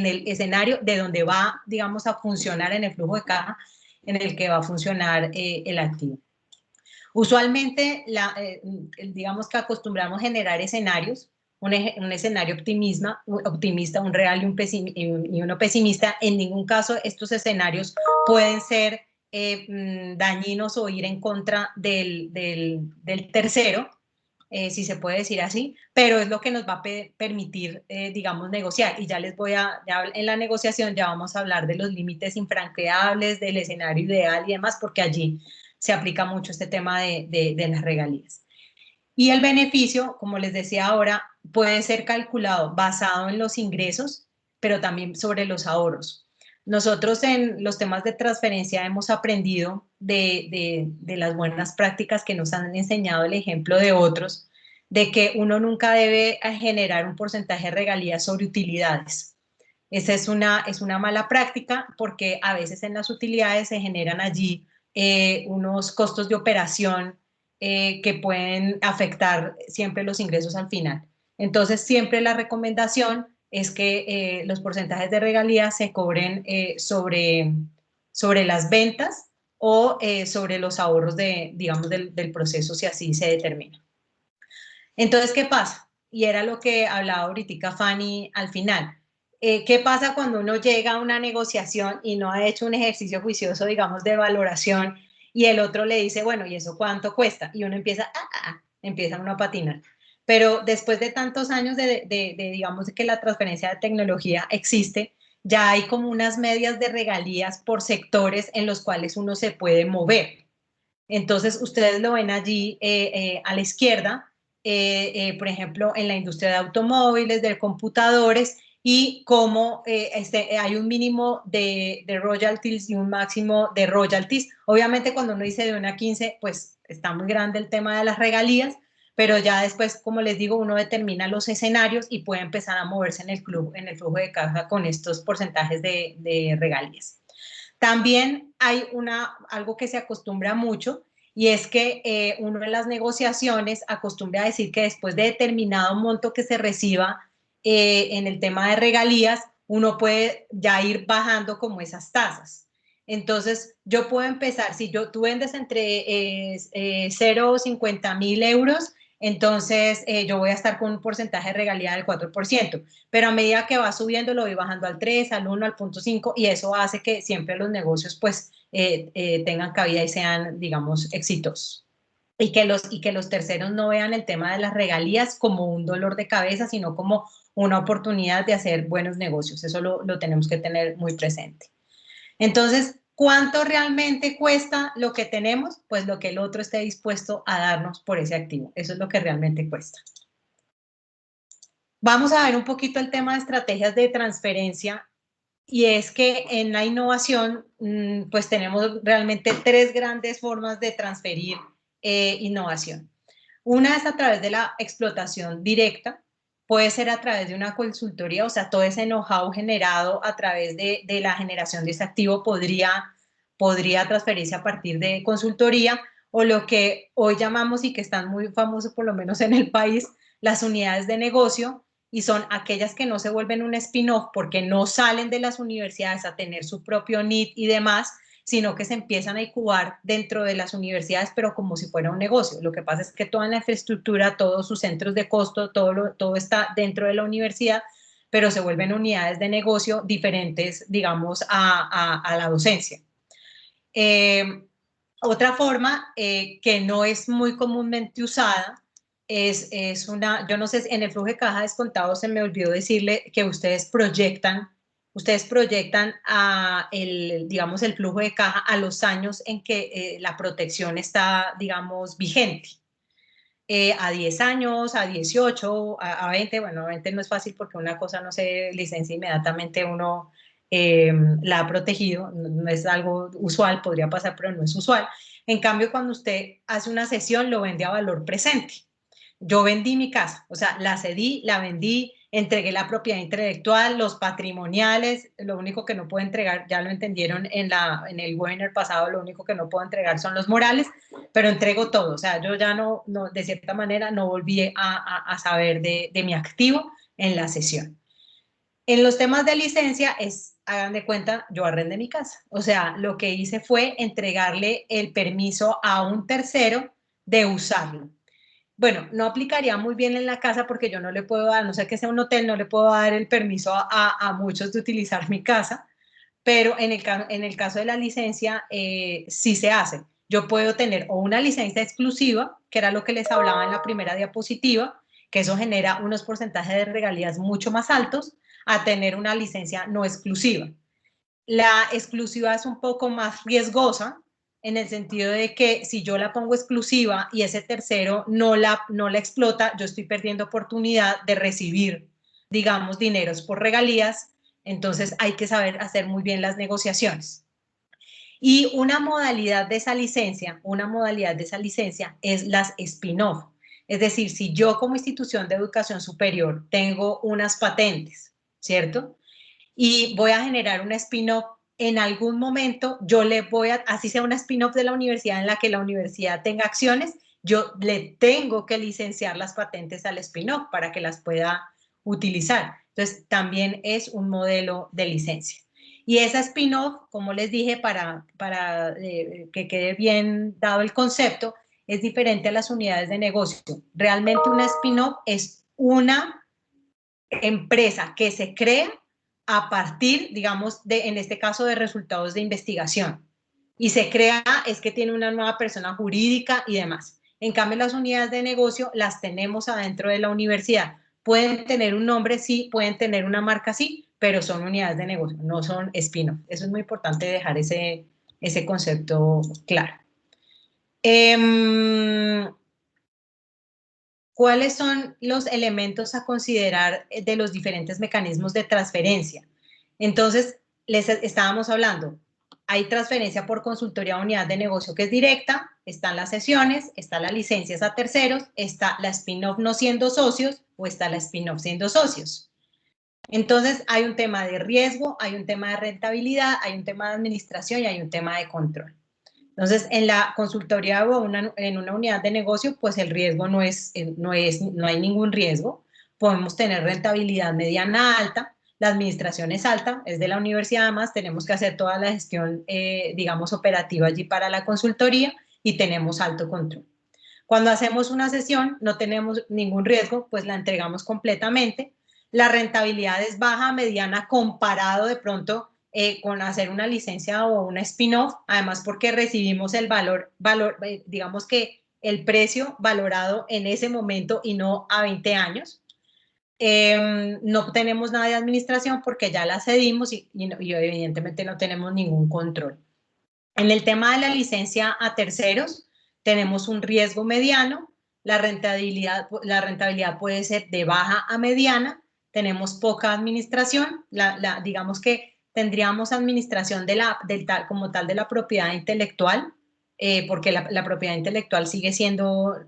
el escenario de donde va, digamos, a funcionar en el flujo de caja, en el que va a funcionar el activo. Usualmente, digamos que acostumbramos a generar escenarios, un escenario optimista, un real y uno pesimista. En ningún caso estos escenarios pueden ser dañinos o ir en contra del tercero, si se puede decir así, pero es lo que nos va a permitir, digamos, negociar. Y ya en la negociación ya vamos a hablar de los límites infranqueables, del escenario ideal y demás, porque allí se aplica mucho este tema de las regalías. Y el beneficio, como les decía ahora, puede ser calculado basado en los ingresos, pero también sobre los ahorros. Nosotros en los temas de transferencia hemos aprendido de las buenas prácticas que nos han enseñado el ejemplo de otros, de que uno nunca debe generar un porcentaje de regalías sobre utilidades. Esa es una mala práctica, porque a veces en las utilidades se generan allí unos costos de operación que pueden afectar siempre los ingresos al final. Entonces, siempre la recomendación es que los porcentajes de regalías se cobren sobre las ventas o sobre los ahorros digamos, del proceso, si así se determina. Entonces, ¿qué pasa? Y era lo que hablaba ahorita Fanny al final. ¿Qué pasa cuando uno llega a una negociación y no ha hecho un ejercicio juicioso, digamos, de valoración, y el otro le dice, bueno, ¿y eso cuánto cuesta? Y uno empieza uno a patinar. Pero después de tantos años digamos, que la transferencia de tecnología existe, ya hay como unas medias de regalías por sectores en los cuales uno se puede mover. Entonces, ustedes lo ven allí a la izquierda, por ejemplo, en la industria de automóviles, de computadores, y cómo hay un mínimo de royalties y un máximo de royalties. Obviamente, cuando uno dice de 1 a 15, pues está muy grande el tema de las regalías, pero ya después, como les digo, uno determina los escenarios y puede empezar a moverse en el flujo de caja con estos porcentajes de regalías. También hay algo que se acostumbra mucho, y es que uno en las negociaciones acostumbra a decir que después de determinado monto que se reciba en el tema de regalías, uno puede ya ir bajando como esas tasas. Entonces, yo puedo empezar, si tú vendes entre 0,50.000 euros, entonces yo voy a estar con un porcentaje de regalía del 4%, pero a medida que va subiendo lo voy bajando al 3, al 1, al 0,5, y eso hace que siempre los negocios pues tengan cabida y sean, digamos, exitosos. Y que los terceros no vean el tema de las regalías como un dolor de cabeza, sino como una oportunidad de hacer buenos negocios. Eso lo tenemos que tener muy presente. Entonces, ¿cuánto realmente cuesta lo que tenemos? Pues lo que el otro esté dispuesto a darnos por ese activo. Eso es lo que realmente cuesta. Vamos a ver un poquito el tema de estrategias de transferencia, y es que en la innovación pues tenemos realmente 3 grandes formas de transferir innovación. Una es a través de la explotación directa, puede ser a través de una consultoría, o sea, todo ese know-how generado a través de la generación de ese activo podría transferirse a partir de consultoría, o lo que hoy llamamos, y que están muy famosos por lo menos en el país, las unidades de negocio, y son aquellas que no se vuelven un spin-off porque no salen de las universidades a tener su propio NIT y demás, sino que se empiezan a incubar dentro de las universidades, pero como si fuera un negocio. Lo que pasa es que toda la infraestructura, todos sus centros de costo, todo está dentro de la universidad, pero se vuelven unidades de negocio diferentes, digamos, a la docencia. Otra forma que no es muy comúnmente usada es una, yo no sé, en el flujo de caja descontado se me olvidó decirle que ustedes proyectan digamos, el flujo de caja a los años en que la protección está, digamos, vigente. A 10 años, a 18, a 20, bueno, a 20 no es fácil porque una cosa no se licencia inmediatamente, uno la ha protegido, no es algo usual, podría pasar, pero no es usual. En cambio, cuando usted hace una cesión, lo vende a valor presente. Yo vendí mi casa, o sea, la cedí, la vendí, entregué la propiedad intelectual, los patrimoniales, lo único que no puedo entregar, ya lo entendieron en el webinar pasado, lo único que no puedo entregar son los morales, pero entrego todo, o sea, yo ya no de cierta manera, no volví a saber de mi activo en la cesión. En los temas de licencia hagan de cuenta, yo arrendé mi casa, o sea, lo que hice fue entregarle el permiso a un tercero de usarlo. Bueno, no aplicaría muy bien en la casa porque yo no le puedo dar, no sé que sea un hotel, no le puedo dar el permiso a muchos de utilizar mi casa, pero en el caso de la licencia sí se hace. Yo puedo tener o una licencia exclusiva, que era lo que les hablaba en la primera diapositiva, que eso genera unos porcentajes de regalías mucho más altos, a tener una licencia no exclusiva. La exclusiva es un poco más riesgosa, en el sentido de que si yo la pongo exclusiva y ese tercero no la explota, yo estoy perdiendo oportunidad de recibir, digamos, dineros por regalías. Entonces hay que saber hacer muy bien las negociaciones. Y una modalidad de esa licencia es las spin-off. Es decir, si yo como institución de educación superior tengo unas patentes, ¿cierto? Y voy a generar una spin-off, en algún momento yo le voy a, así sea una spin-off de la universidad en la que la universidad tenga acciones, yo le tengo que licenciar las patentes al spin-off para que las pueda utilizar. Entonces, también es un modelo de licencia. Y esa spin-off, como les dije, para que quede bien dado el concepto, es diferente a las unidades de negocio. Realmente una spin-off es una empresa que se crea a partir, digamos, en este caso, de resultados de investigación. Y se crea, es que tiene una nueva persona jurídica y demás. En cambio, las unidades de negocio las tenemos adentro de la universidad. Pueden tener un nombre, sí, pueden tener una marca, sí, pero son unidades de negocio, no son spin-off. Eso es muy importante dejar ese concepto claro. ¿Cuáles son los elementos a considerar de los diferentes mecanismos de transferencia? Entonces, les estábamos hablando, hay transferencia por consultoría a unidad de negocio que es directa, están las sesiones, está las licencias a terceros, está la spin-off no siendo socios o está la spin-off siendo socios. Entonces, hay un tema de riesgo, hay un tema de rentabilidad, hay un tema de administración y hay un tema de control. Entonces, en la consultoría o en una unidad de negocio, pues el riesgo no hay ningún riesgo. Podemos tener rentabilidad mediana alta, la administración es alta, es de la universidad, además tenemos que hacer toda la gestión, digamos, operativa allí para la consultoría y tenemos alto control. Cuando hacemos una sesión, no tenemos ningún riesgo, pues la entregamos completamente. La rentabilidad es baja, mediana, comparado de pronto con hacer una licencia o una spin-off, además porque recibimos el valor, digamos que el precio valorado en ese momento y no a 20 años. No tenemos nada de administración porque ya la cedimos y evidentemente no tenemos ningún control. En el tema de la licencia a terceros, tenemos un riesgo mediano, la rentabilidad puede ser de baja a mediana, tenemos poca administración, digamos que tendríamos administración como tal de la propiedad intelectual, porque la propiedad intelectual sigue siendo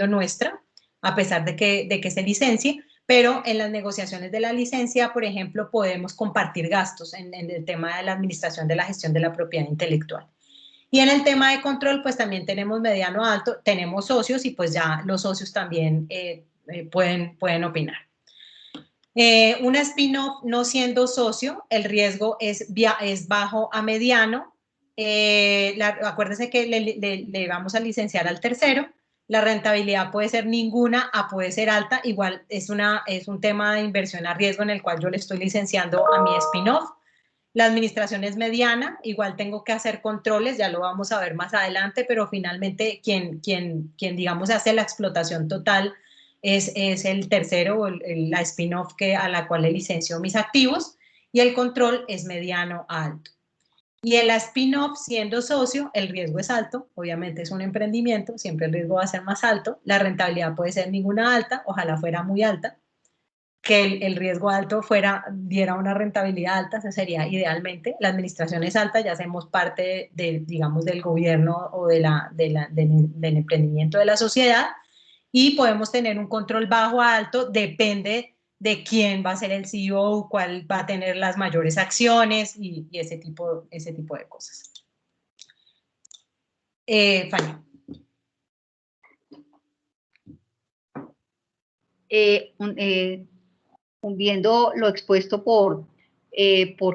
nuestra, a pesar de que se licencie, pero en las negociaciones de la licencia, por ejemplo, podemos compartir gastos en el tema de la administración de la gestión de la propiedad intelectual. Y en el tema de control, pues también tenemos mediano alto, tenemos socios y pues ya los socios también pueden opinar. Una spin-off no siendo socio, el riesgo es bajo a mediano. Acuérdense que le vamos a licenciar al tercero. La rentabilidad puede ser ninguna a puede ser alta. Igual es un tema de inversión a riesgo en el cual yo le estoy licenciando a mi spin-off. La administración es mediana, igual tengo que hacer controles, ya lo vamos a ver más adelante, pero finalmente quien digamos hace la explotación total es el tercero o la spin-off a la cual le licencio mis activos, y el control es mediano a alto. Y en la spin-off, siendo socio, el riesgo es alto, obviamente es un emprendimiento, siempre el riesgo va a ser más alto, la rentabilidad puede ser ninguna alta, ojalá fuera muy alta, que el riesgo alto diera una rentabilidad alta, esa sería idealmente. La administración es alta, ya hacemos parte digamos, del gobierno o del emprendimiento de la sociedad, y podemos tener un control bajo a alto, depende de quién va a ser el CEO, cuál va a tener las mayores acciones y ese tipo de cosas. Fanny. Viendo lo expuesto por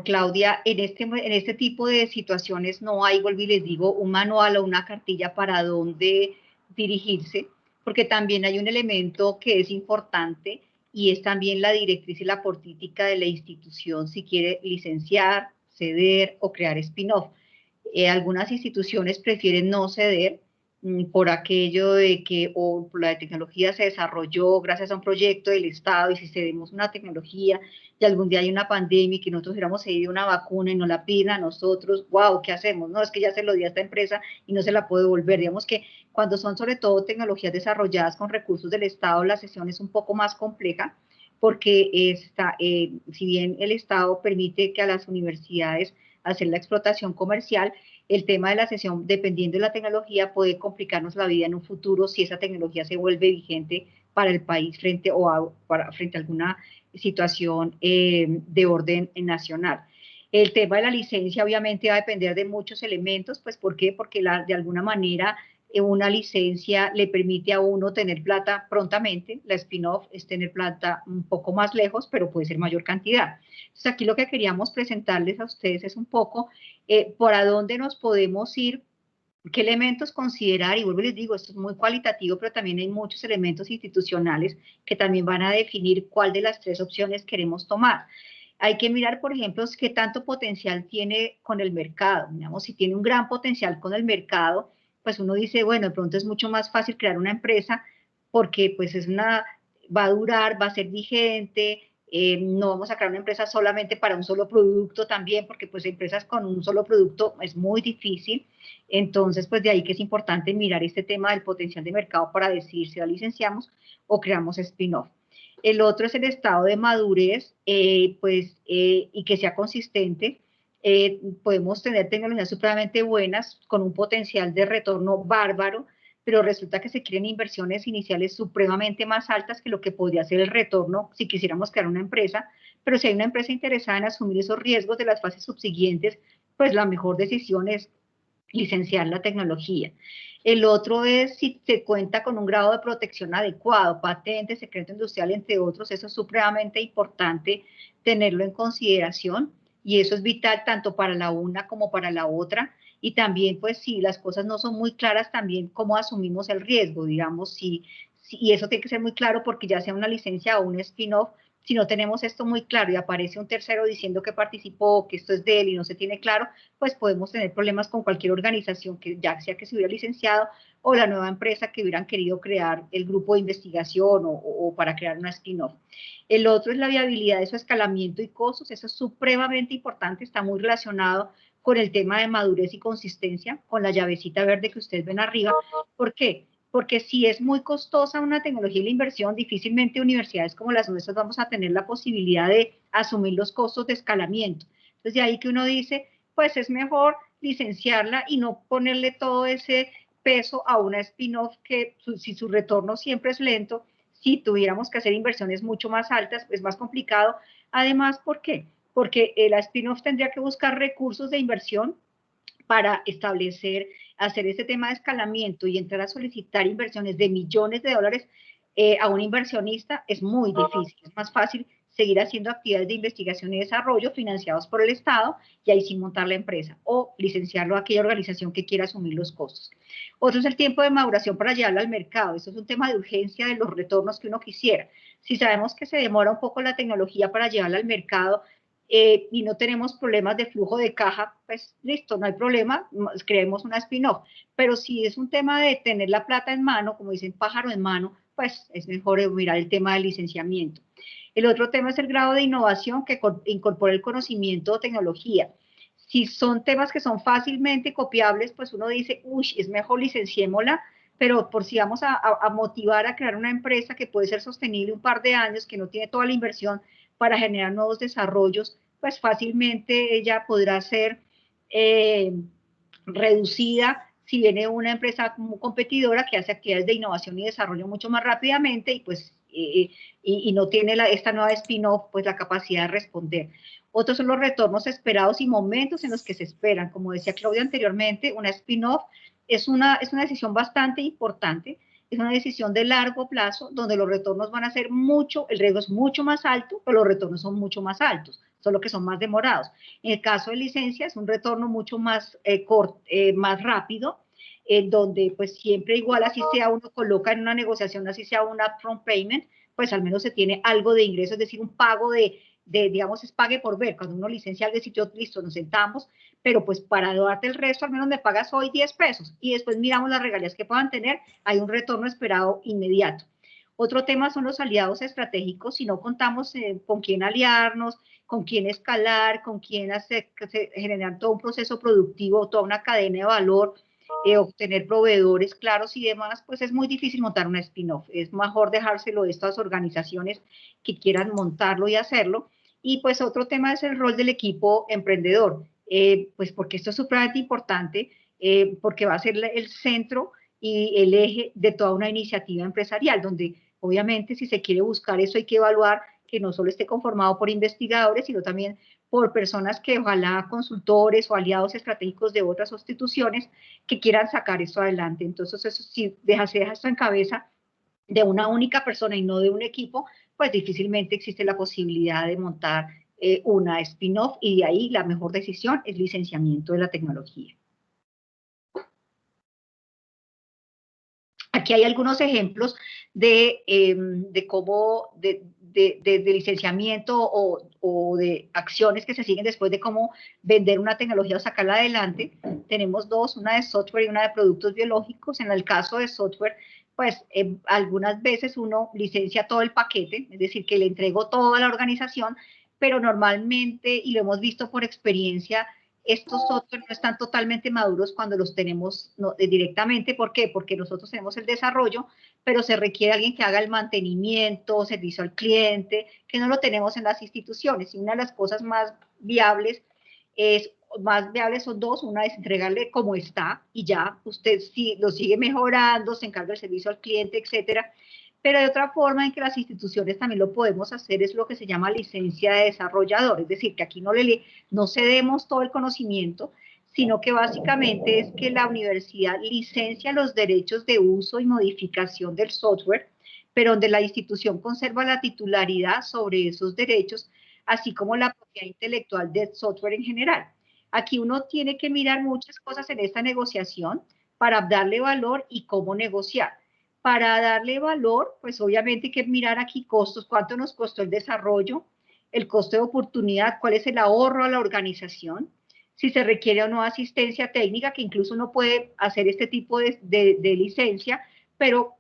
Claudia, en este tipo de situaciones no hay, vuelvo y les digo, un manual o una cartilla para dónde dirigirse, porque también hay un elemento que es importante y es también la directriz y la política de la institución si quiere licenciar, ceder o crear spin-off. Algunas instituciones prefieren no ceder por aquello de que o la tecnología se desarrolló gracias a un proyecto del Estado, y si cedemos una tecnología y algún día hay una pandemia y que nosotros hubiéramos cedido una vacuna y no la piden a nosotros, wow, ¿qué hacemos? No, es que ya se lo di a esta empresa y no se la puede devolver. Digamos que cuando son sobre todo tecnologías desarrolladas con recursos del Estado, la cesión es un poco más compleja, porque si bien el Estado permite que a las universidades hacer la explotación comercial, el tema de la cesión, dependiendo de la tecnología, puede complicarnos la vida en un futuro si esa tecnología se vuelve vigente para el país frente a alguna situación de orden nacional. El tema de la licencia obviamente va a depender de muchos elementos, pues ¿por qué? Porque de alguna manera una licencia le permite a uno tener plata prontamente, la spin-off es tener plata un poco más lejos, pero puede ser mayor cantidad. Entonces aquí lo que queríamos presentarles a ustedes es un poco por a dónde nos podemos ir, qué elementos considerar, y vuelvo y les digo, esto es muy cualitativo, pero también hay muchos elementos institucionales que también van a definir cuál de las tres opciones queremos tomar. Hay que mirar, por ejemplo, qué tanto potencial tiene con el mercado. Digamos, si tiene un gran potencial con el mercado, pues uno dice, bueno, de pronto es mucho más fácil crear una empresa porque pues va a durar, va a ser vigente, No vamos a crear una empresa solamente para un solo producto también, porque pues empresas con un solo producto es muy difícil. Entonces, pues de ahí que es importante mirar este tema del potencial de mercado para decidir si la licenciamos o creamos spin-off. El otro es el estado de madurez, y que sea consistente. Podemos tener tecnologías supremamente buenas con un potencial de retorno bárbaro, pero resulta que se quieren inversiones iniciales supremamente más altas que lo que podría ser el retorno si quisiéramos crear una empresa, pero si hay una empresa interesada en asumir esos riesgos de las fases subsiguientes, pues la mejor decisión es licenciar la tecnología. El otro es si se cuenta con un grado de protección adecuado, patente, secreto industrial, entre otros. Eso es supremamente importante tenerlo en consideración y eso es vital tanto para la una como para la otra. Y también, pues, si las cosas no son muy claras, también cómo asumimos el riesgo, digamos, y eso tiene que ser muy claro porque ya sea una licencia o un spin-off, si no tenemos esto muy claro y aparece un tercero diciendo que participó, que esto es de él y no se tiene claro, pues podemos tener problemas con cualquier organización, que ya sea que se hubiera licenciado o la nueva empresa que hubieran querido crear el grupo de investigación o para crear una spin-off. El otro es la viabilidad de su escalamiento y costos. Eso es supremamente importante, está muy relacionado con el tema de madurez y consistencia, con la llavecita verde que ustedes ven arriba. ¿Por qué? Porque si es muy costosa una tecnología y la inversión, difícilmente universidades como las nuestras vamos a tener la posibilidad de asumir los costos de escalamiento. Entonces, de ahí que uno dice, pues es mejor licenciarla y no ponerle todo ese peso a una spin-off que si su retorno siempre es lento, si tuviéramos que hacer inversiones mucho más altas, es más complicado. Además, ¿por qué? Porque la spin-off tendría que buscar recursos de inversión para establecer, hacer este tema de escalamiento y entrar a solicitar inversiones de millones de dólares a un inversionista es muy difícil. Es más fácil seguir haciendo actividades de investigación y desarrollo financiados por el Estado y ahí sí montar la empresa o licenciarlo a aquella organización que quiera asumir los costos. Otro es el tiempo de maduración para llevarlo al mercado. Eso es un tema de urgencia de los retornos que uno quisiera. Si sabemos que se demora un poco la tecnología para llevarla al mercado, y no tenemos problemas de flujo de caja, pues listo, no hay problema, creemos una spin-off. Pero si es un tema de tener la plata en mano, como dicen pájaro en mano, pues es mejor mirar el tema del licenciamiento. El otro tema es el grado de innovación que incorpora el conocimiento o tecnología. Si son temas que son fácilmente copiables, pues uno dice, uy, es mejor licenciémosla, pero por si vamos a motivar a crear una empresa que puede ser sostenible un par de años, que no tiene toda la inversión para generar nuevos desarrollos, pues fácilmente ella podrá ser reducida si viene una empresa como competidora que hace actividades de innovación y desarrollo mucho más rápidamente y pues no tiene esta nueva spin-off pues la capacidad de responder. Otros son los retornos esperados y momentos en los que se esperan. Como decía Claudia anteriormente, una spin-off es una decisión bastante importante, es una decisión de largo plazo donde los retornos van a ser mucho, el riesgo es mucho más alto, pero los retornos son mucho más altos, solo que son más demorados. En el caso de licencia es un retorno mucho más, más rápido, donde pues siempre igual así sea uno coloca en una negociación, así sea un upfront payment, pues al menos se tiene algo de ingreso, es decir, un pago digamos, es pague por ver, cuando uno licencia algo, decir, listo, nos sentamos, pero pues para darte el resto, al menos me pagas hoy 10 pesos, y después miramos las regalías que puedan tener, hay un retorno esperado inmediato. Otro tema son los aliados estratégicos, si no contamos con quién aliarnos, con quién escalar, con quién generar todo un proceso productivo, toda una cadena de valor, obtener proveedores claros y demás, pues es muy difícil montar una spin-off. Es mejor dejárselo a estas organizaciones que quieran montarlo y hacerlo. Y pues otro tema es el rol del equipo emprendedor, pues porque esto es supremamente importante, porque va a ser el centro y el eje de toda una iniciativa empresarial, donde obviamente si se quiere buscar eso hay que evaluar que no solo esté conformado por investigadores, sino también por personas que ojalá consultores o aliados estratégicos de otras instituciones que quieran sacar esto adelante. Entonces, eso si se deja esto en cabeza de una única persona y no de un equipo, pues difícilmente existe la posibilidad de montar una spin-off y de ahí la mejor decisión es licenciamiento de la tecnología. Aquí hay algunos ejemplos de cómo, de licenciamiento o de acciones que se siguen después de cómo vender una tecnología o sacarla adelante. Tenemos dos, una de software y una de productos biológicos. En el caso de software, pues algunas veces uno licencia todo el paquete, es decir, que le entrego todo a la organización, pero normalmente, y lo hemos visto por experiencia, estos software no están totalmente maduros cuando los tenemos directamente. ¿Por qué? Porque nosotros tenemos el desarrollo, pero se requiere alguien que haga el mantenimiento, servicio al cliente, que no lo tenemos en las instituciones. Y una de las cosas más viables son dos. Una es entregarle como está y ya, usted sí lo sigue mejorando, se encarga del servicio al cliente, etcétera. Pero hay otra forma en que las instituciones también lo podemos hacer, es lo que se llama licencia de desarrollador, es decir, que aquí no cedemos todo el conocimiento, sino que básicamente es que la universidad licencia los derechos de uso y modificación del software, pero donde la institución conserva la titularidad sobre esos derechos, así como la propiedad intelectual del software en general. Aquí uno tiene que mirar muchas cosas en esta negociación para darle valor y cómo negociar. Para darle valor, pues obviamente hay que mirar aquí costos, cuánto nos costó el desarrollo, el costo de oportunidad, cuál es el ahorro a la organización, si se requiere o no asistencia técnica, que incluso uno puede hacer este tipo de licencia, pero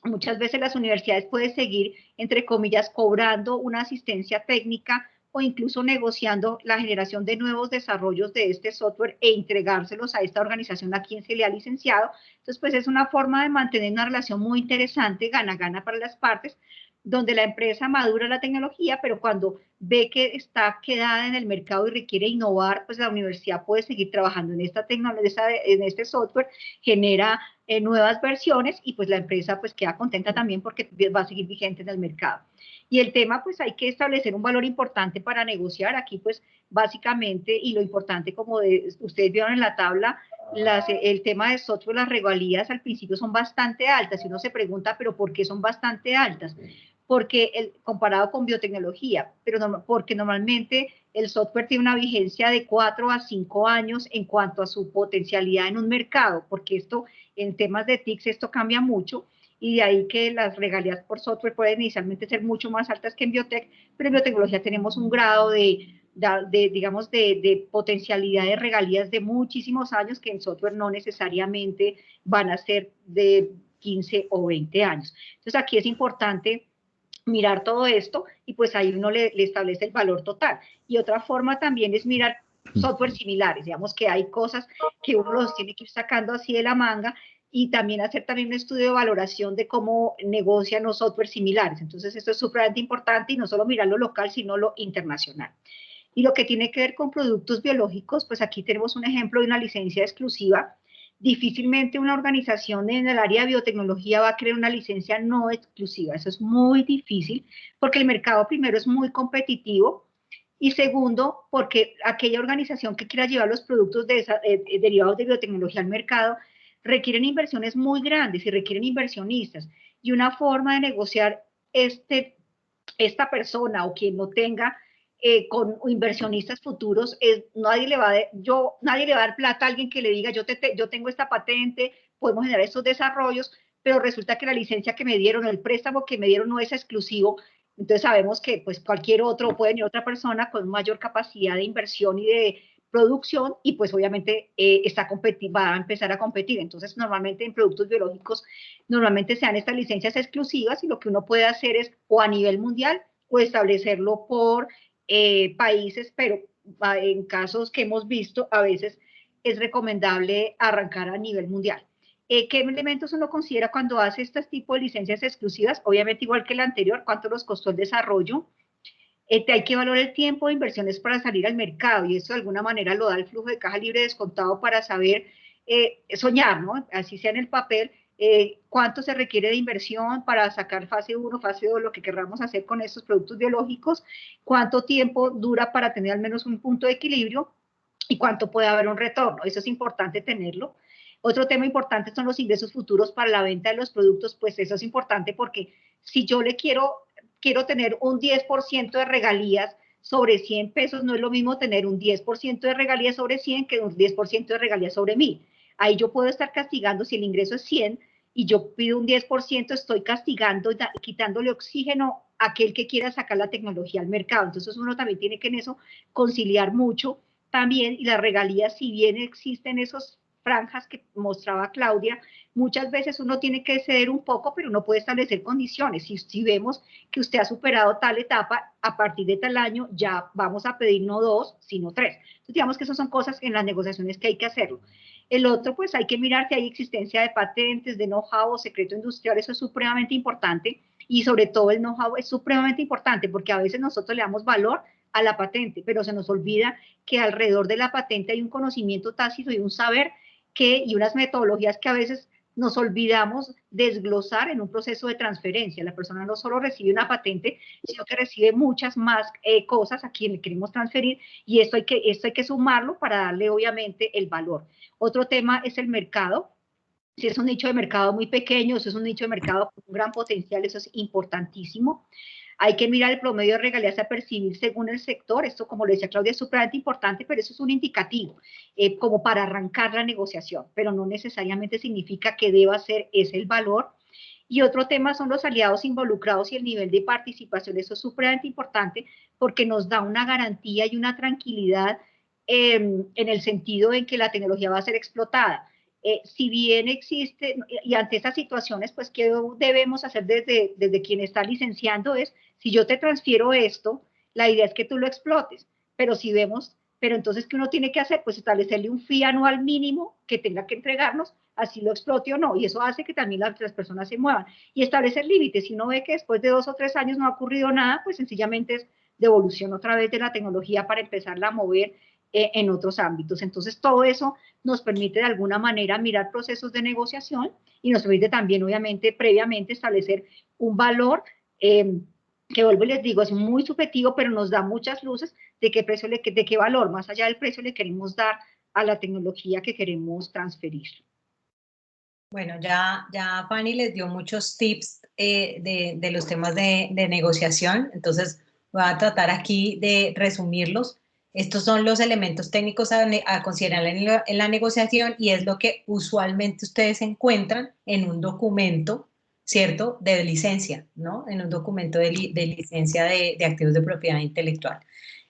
muchas veces las universidades pueden seguir, entre comillas, cobrando una asistencia técnica o incluso negociando la generación de nuevos desarrollos de este software e entregárselos a esta organización a quien se le ha licenciado. Entonces, pues es una forma de mantener una relación muy interesante, gana-gana para las partes, donde la empresa madura la tecnología, pero cuando ve que está quedada en el mercado y requiere innovar, pues la universidad puede seguir trabajando en esta tecnología, en este software, genera nuevas versiones y pues la empresa pues queda contenta también porque va a seguir vigente en el mercado. Y el tema, pues hay que establecer un valor importante para negociar. Aquí, pues básicamente, y lo importante, como ustedes vieron en la tabla, el tema de software, las regalías al principio son bastante altas. Y uno se pregunta, ¿pero por qué son bastante altas? Porque comparado con biotecnología, pero no, porque normalmente el software tiene una vigencia de 4 a 5 años en cuanto a su potencialidad en un mercado, porque esto, en temas de TICs, esto cambia mucho, y de ahí que las regalías por software pueden inicialmente ser mucho más altas que en biotech, pero en biotecnología tenemos un grado digamos, de potencialidad de regalías de muchísimos años que en software no necesariamente van a ser de 15 o 20 años. Entonces aquí es importante mirar todo esto y pues ahí uno le establece el valor total. Y otra forma también es mirar software similares, digamos que hay cosas que uno los tiene que ir sacando así de la manga y también hacer también un estudio de valoración de cómo negocian los software similares. Entonces esto es súper importante y no solo mirar lo local, sino lo internacional. Y lo que tiene que ver con productos biológicos, pues aquí tenemos un ejemplo de una licencia exclusiva. Difícilmente una organización en el área de biotecnología va a crear una licencia no exclusiva. Eso es muy difícil porque el mercado primero es muy competitivo y segundo porque aquella organización que quiera llevar los productos derivados de biotecnología al mercado requieren inversiones muy grandes y requieren inversionistas. Y una forma de negociar esta persona o quien no tenga con inversionistas futuros, nadie le va a dar plata a alguien que le diga, yo tengo esta patente, podemos generar estos desarrollos, pero resulta que la licencia que me dieron, el préstamo que me dieron no es exclusivo. Entonces sabemos que pues cualquier otro, puede venir otra persona con mayor capacidad de inversión y de producción y pues obviamente va a empezar a competir. Entonces normalmente en productos biológicos normalmente se dan estas licencias exclusivas y lo que uno puede hacer es o a nivel mundial o establecerlo por países, pero en casos que hemos visto, a veces es recomendable arrancar a nivel mundial. ¿Qué elementos uno considera cuando hace este tipo de licencias exclusivas? Obviamente, igual que la anterior, ¿cuánto nos costó el desarrollo? Hay que valorar el tiempo de inversiones para salir al mercado y eso de alguna manera lo da el flujo de caja libre descontado para saber soñar, ¿no? Así sea en el papel, cuánto se requiere de inversión para sacar fase 1, fase 2, lo que queramos hacer con estos productos biológicos, cuánto tiempo dura para tener al menos un punto de equilibrio y cuánto puede haber un retorno. Eso es importante tenerlo. Otro tema importante son los ingresos futuros para la venta de los productos, pues eso es importante porque si yo quiero tener un 10% de regalías sobre 100 pesos, no es lo mismo tener un 10% de regalías sobre 100 que un 10% de regalías sobre 1000. Ahí yo puedo estar castigando, si el ingreso es 100 y yo pido un 10%, estoy castigando, quitándole oxígeno a aquel que quiera sacar la tecnología al mercado. Entonces uno también tiene que en eso conciliar mucho también, y las regalías, si bien existen esos franjas que mostraba Claudia, muchas veces uno tiene que ceder un poco, pero uno puede establecer condiciones. Si vemos que usted ha superado tal etapa, a partir de tal año ya vamos a pedir no 2, sino 3. Entonces, digamos que esas son cosas en las negociaciones que hay que hacerlo. El otro, pues hay que mirar si hay existencia de patentes, de know-how o secreto industrial, eso es supremamente importante, y sobre todo el know-how es supremamente importante, porque a veces nosotros le damos valor a la patente, pero se nos olvida que alrededor de la patente hay un conocimiento tácito y un saber y unas metodologías que a veces nos olvidamos desglosar en un proceso de transferencia. La persona no solo recibe una patente, sino que recibe muchas más cosas a quien le queremos transferir, y esto hay que sumarlo para darle obviamente el valor. Otro tema es el mercado. Si es un nicho de mercado muy pequeño, si es un nicho de mercado con un gran potencial, eso es importantísimo. Hay que mirar el promedio de regalías a percibir según el sector. Esto, como lo decía Claudia, es súper importante, pero eso es un indicativo como para arrancar la negociación, pero no necesariamente significa que deba ser ese el valor. Y otro tema son los aliados involucrados y el nivel de participación. Eso es súper importante porque nos da una garantía y una tranquilidad en el sentido en que la tecnología va a ser explotada. Si bien existe, y ante estas situaciones, pues, ¿qué debemos hacer desde quien está licenciando? Es, si yo te transfiero esto, la idea es que tú lo explotes, pero si vemos, pero entonces, ¿qué uno tiene que hacer? Pues establecerle un fee anual mínimo que tenga que entregarnos, así lo explote o no, y eso hace que también las personas se muevan, y establecer límites. Si uno ve que después de 2 o 3 años no ha ocurrido nada, pues sencillamente es devolución otra vez de la tecnología para empezarla a mover en otros ámbitos. Entonces, todo eso nos permite de alguna manera mirar procesos de negociación y nos permite también, obviamente, previamente establecer un valor que, vuelvo y les digo, es muy subjetivo, pero nos da muchas luces de qué precio, de qué valor, más allá del precio, le queremos dar a la tecnología que queremos transferir. Bueno, ya Fanny les dio muchos tips de los temas de negociación, entonces voy a tratar aquí de resumirlos. Estos son los elementos técnicos a considerar en la negociación, y es lo que usualmente ustedes encuentran en un documento, ¿cierto?, de licencia, ¿no? En un documento de licencia de activos de propiedad intelectual.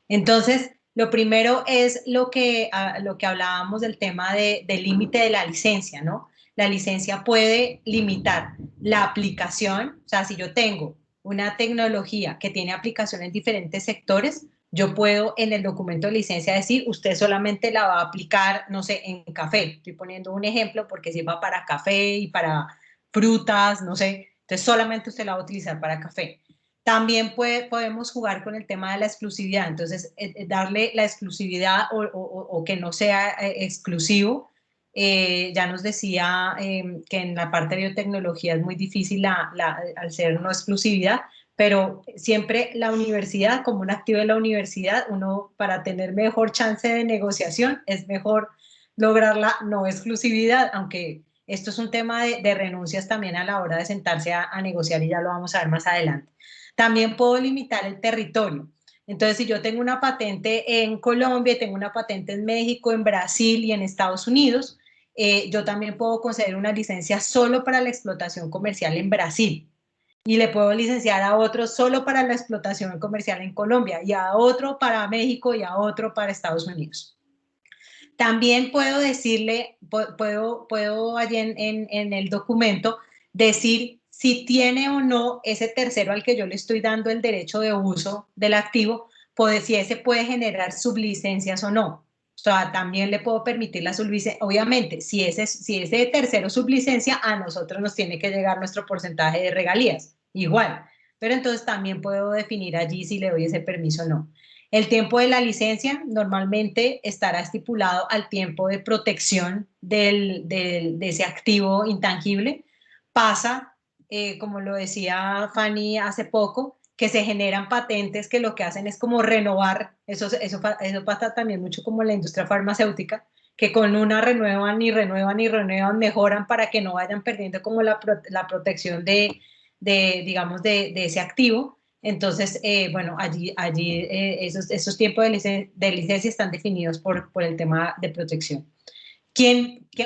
Entonces, lo primero es lo que hablábamos del tema del límite de la licencia, ¿no? La licencia puede limitar la aplicación, o sea, si yo tengo una tecnología que tiene aplicación en diferentes sectores, yo puedo en el documento de licencia decir, usted solamente la va a aplicar, no sé, en café. Estoy poniendo un ejemplo porque sirva para café y para frutas, no sé. Entonces, solamente usted la va a utilizar para café. También podemos jugar con el tema de la exclusividad. Entonces, darle la exclusividad o que no sea exclusivo. Ya nos decía que en la parte de biotecnología es muy difícil al ser no exclusividad, pero siempre la universidad, como un activo de la universidad, uno, para tener mejor chance de negociación, es mejor lograr la no exclusividad, aunque esto es un tema de renuncias también a la hora de sentarse a negociar, y ya lo vamos a ver más adelante. También puedo limitar el territorio. Entonces, si yo tengo una patente en Colombia, tengo una patente en México, en Brasil y en Estados Unidos, yo también puedo conceder una licencia solo para la explotación comercial en Brasil, y le puedo licenciar a otro solo para la explotación comercial en Colombia, y a otro para México, y a otro para Estados Unidos. También puedo decirle, puedo allí en el documento decir si tiene o no ese tercero al que yo le estoy dando el derecho de uso del activo, si ese puede generar sublicencias o no. O sea, también le puedo permitir la sublicencia. Obviamente, si ese tercero sublicencia, a nosotros nos tiene que llegar nuestro porcentaje de regalías, igual. Pero entonces también puedo definir allí si le doy ese permiso o no. El tiempo de la licencia normalmente estará estipulado al tiempo de protección de ese activo intangible. Pasa, como lo decía Fanny hace poco, que se generan patentes que lo que hacen es como renovar, eso pasa también mucho como en la industria farmacéutica, que con una renuevan y renuevan y renuevan, mejoran para que no vayan perdiendo como la protección digamos, de ese activo. Entonces, bueno, allí esos tiempos de licencia están definidos por el tema de protección.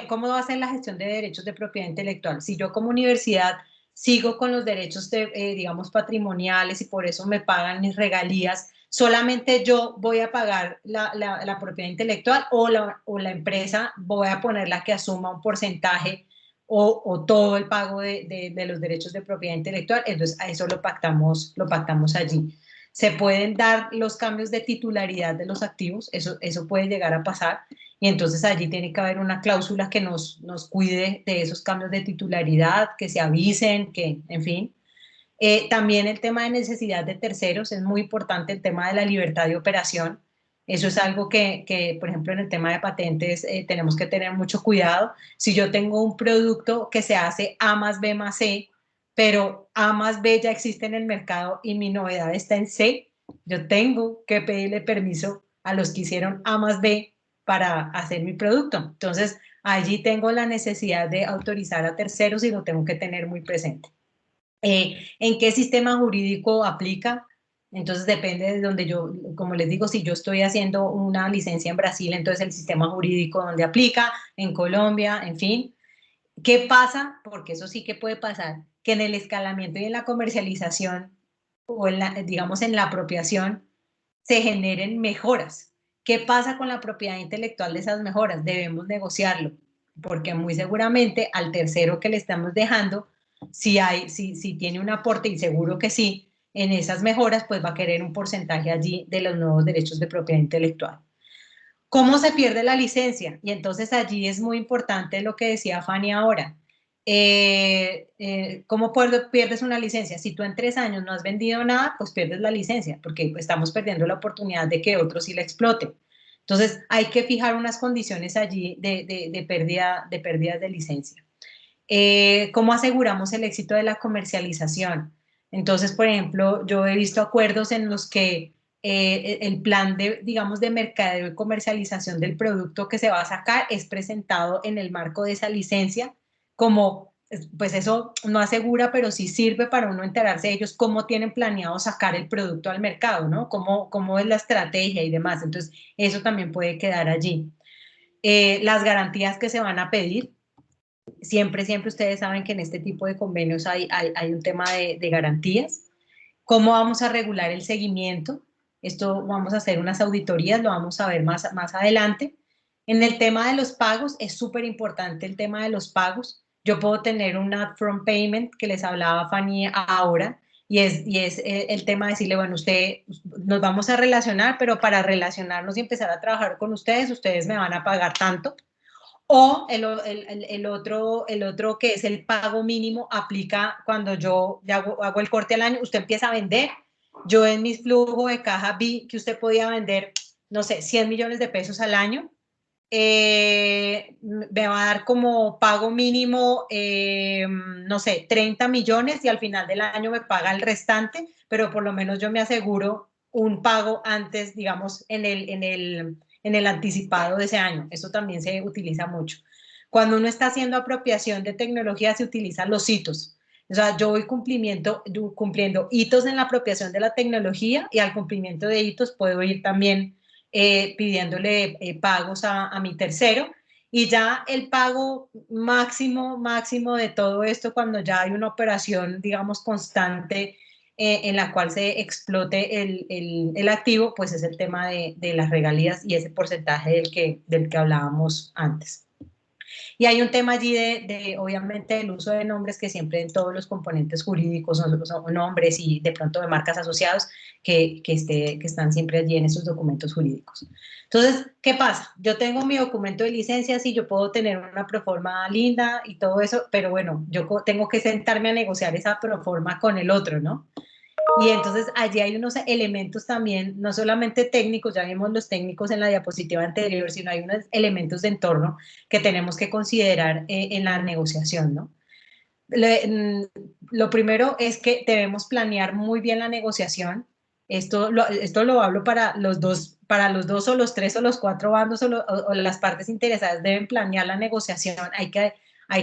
¿Cómo va a ser la gestión de derechos de propiedad intelectual? Si yo como universidad sigo con los derechos, digamos, patrimoniales, y por eso me pagan mis regalías, solamente yo voy a pagar la propiedad intelectual o la empresa voy a ponerla que asuma un porcentaje o todo el pago de los derechos de propiedad intelectual. Entonces, a eso lo pactamos allí. Se pueden dar los cambios de titularidad de los activos, eso puede llegar a pasar, y entonces allí tiene que haber una cláusula que nos cuide de esos cambios de titularidad, que se avisen, que, en fin. También el tema de necesidad de terceros, es muy importante el tema de la libertad de operación. Eso es algo que por ejemplo, en el tema de patentes tenemos que tener mucho cuidado. Si yo tengo un producto que se hace A más B más C, pero A más B ya existe en el mercado y mi novedad está en C, yo tengo que pedirle permiso a los que hicieron A más B para hacer mi producto. Entonces, allí tengo la necesidad de autorizar a terceros y lo tengo que tener muy presente. ¿En qué sistema jurídico aplica? Entonces depende de donde yo, como les digo, si yo estoy haciendo una licencia en Brasil, entonces el sistema jurídico donde aplica, en Colombia, en fin. ¿Qué pasa? Porque eso sí que puede pasar, que en el escalamiento y en la comercialización o digamos en la apropiación se generen mejoras. ¿Qué pasa con la propiedad intelectual de esas mejoras? Debemos negociarlo, porque muy seguramente al tercero que le estamos dejando, si tiene un aporte, y seguro que sí, en esas mejoras, pues va a querer un porcentaje allí de los nuevos derechos de propiedad intelectual. ¿Cómo se pierde la licencia? Y entonces allí es muy importante lo que decía Fanny ahora. ¿Cómo pierdes una licencia? Si tú en 3 años no has vendido nada, pues pierdes la licencia, porque estamos perdiendo la oportunidad de que otros sí la exploten. Entonces hay que fijar unas condiciones allí de pérdidas de licencia. ¿Cómo aseguramos el éxito de la comercialización? Entonces, por ejemplo, yo he visto acuerdos en los que el plan digamos, de mercadeo y comercialización del producto que se va a sacar es presentado en el marco de esa licencia, como, pues eso no asegura, pero sí sirve para uno enterarse de ellos cómo tienen planeado sacar el producto al mercado, ¿no? Cómo es la estrategia y demás. Entonces, eso también puede quedar allí. Las garantías que se van a pedir. Siempre ustedes saben que en este tipo de convenios hay un tema de garantías. ¿Cómo vamos a regular el seguimiento? Esto vamos a hacer unas auditorías, lo vamos a ver más adelante. En el tema de los pagos, es súper importante el tema de los pagos. Yo puedo tener un upfront payment que les hablaba Fanny ahora, y es el tema de decirle, bueno, nos vamos a relacionar, pero para relacionarnos y empezar a trabajar con ustedes me van a pagar tanto. O el otro que es el pago mínimo aplica cuando yo ya hago el corte al año, usted empieza a vender. Yo en mis flujos de caja vi que usted podía vender, no sé, 100 millones de pesos al año. Me va a dar como pago mínimo, no sé, 30 millones y al final del año me paga el restante, pero por lo menos yo me aseguro un pago antes, digamos, en el anticipado de ese año. Eso también se utiliza mucho. Cuando uno está haciendo apropiación de tecnología, se utilizan los hitos. O sea, yo voy cumpliendo hitos en la apropiación de la tecnología, y al cumplimiento de hitos puedo ir también pidiéndole pagos a mi tercero. Y ya el pago máximo de todo esto, cuando ya hay una operación, digamos, constante, en la cual se explote el activo, pues es el tema de las regalías y ese porcentaje del que hablábamos antes. Y hay un tema allí obviamente, el uso de nombres, que siempre en todos los componentes jurídicos son nombres, y de pronto de marcas asociados que están siempre allí en esos documentos jurídicos. Entonces, ¿qué pasa? Yo tengo mi documento de licencias y yo puedo tener una proforma linda y todo eso, pero bueno, yo tengo que sentarme a negociar esa proforma con el otro, ¿no? Y entonces allí hay unos elementos también, no solamente técnicos, ya vimos los técnicos en la diapositiva anterior, sino hay unos elementos de entorno que tenemos que considerar en la negociación, ¿no? Lo primero es que debemos planear muy bien la negociación. Esto lo hablo para los dos o los 3 o los 4 bandos o las partes interesadas deben planear la negociación. Hay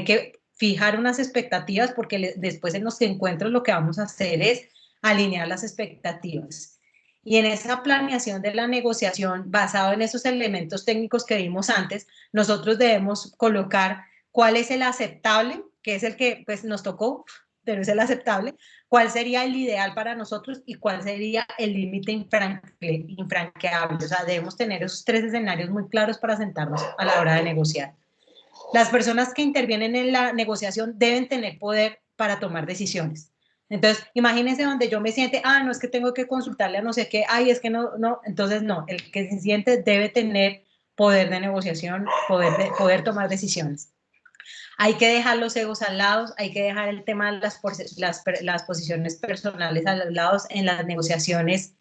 que fijar unas expectativas, porque después en los encuentros lo que vamos a hacer es alinear las expectativas. Y en esa planeación de la negociación, basado en esos elementos técnicos que vimos antes, nosotros debemos colocar cuál es el aceptable, que es el que pues, nos tocó pero es el aceptable, cuál sería el ideal para nosotros y cuál sería el límite infranqueable. O sea, debemos tener esos 3 escenarios muy claros para sentarnos a la hora de negociar. Las personas que intervienen en la negociación deben tener poder para tomar decisiones. Entonces, imagínense donde yo me siente, no, es que tengo que consultarle a no sé qué, es que no, entonces no, el que se siente debe tener poder de negociación, poder tomar decisiones. Hay que dejar los egos al lado, hay que dejar el tema de las posiciones personales a los lados en las negociaciones.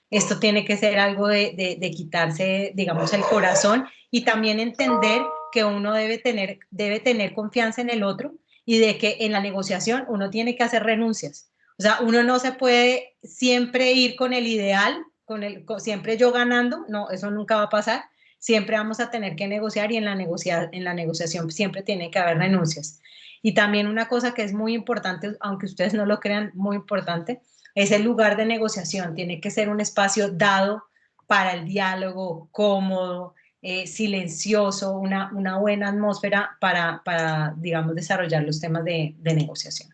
Esto tiene que ser algo de quitarse, digamos, el corazón y también entender que uno debe tener confianza en el otro y de que en la negociación uno tiene que hacer renuncias. O sea, uno no se puede siempre ir con el ideal, siempre yo ganando, no, eso nunca va a pasar. Siempre vamos a tener que negociar y en la negociación siempre tiene que haber renuncias. Y también una cosa que es muy importante, aunque ustedes no lo crean, muy importante, es el lugar de negociación. Tiene que ser un espacio dado para el diálogo, cómodo, silencioso, una buena atmósfera para, digamos, desarrollar los temas de negociación.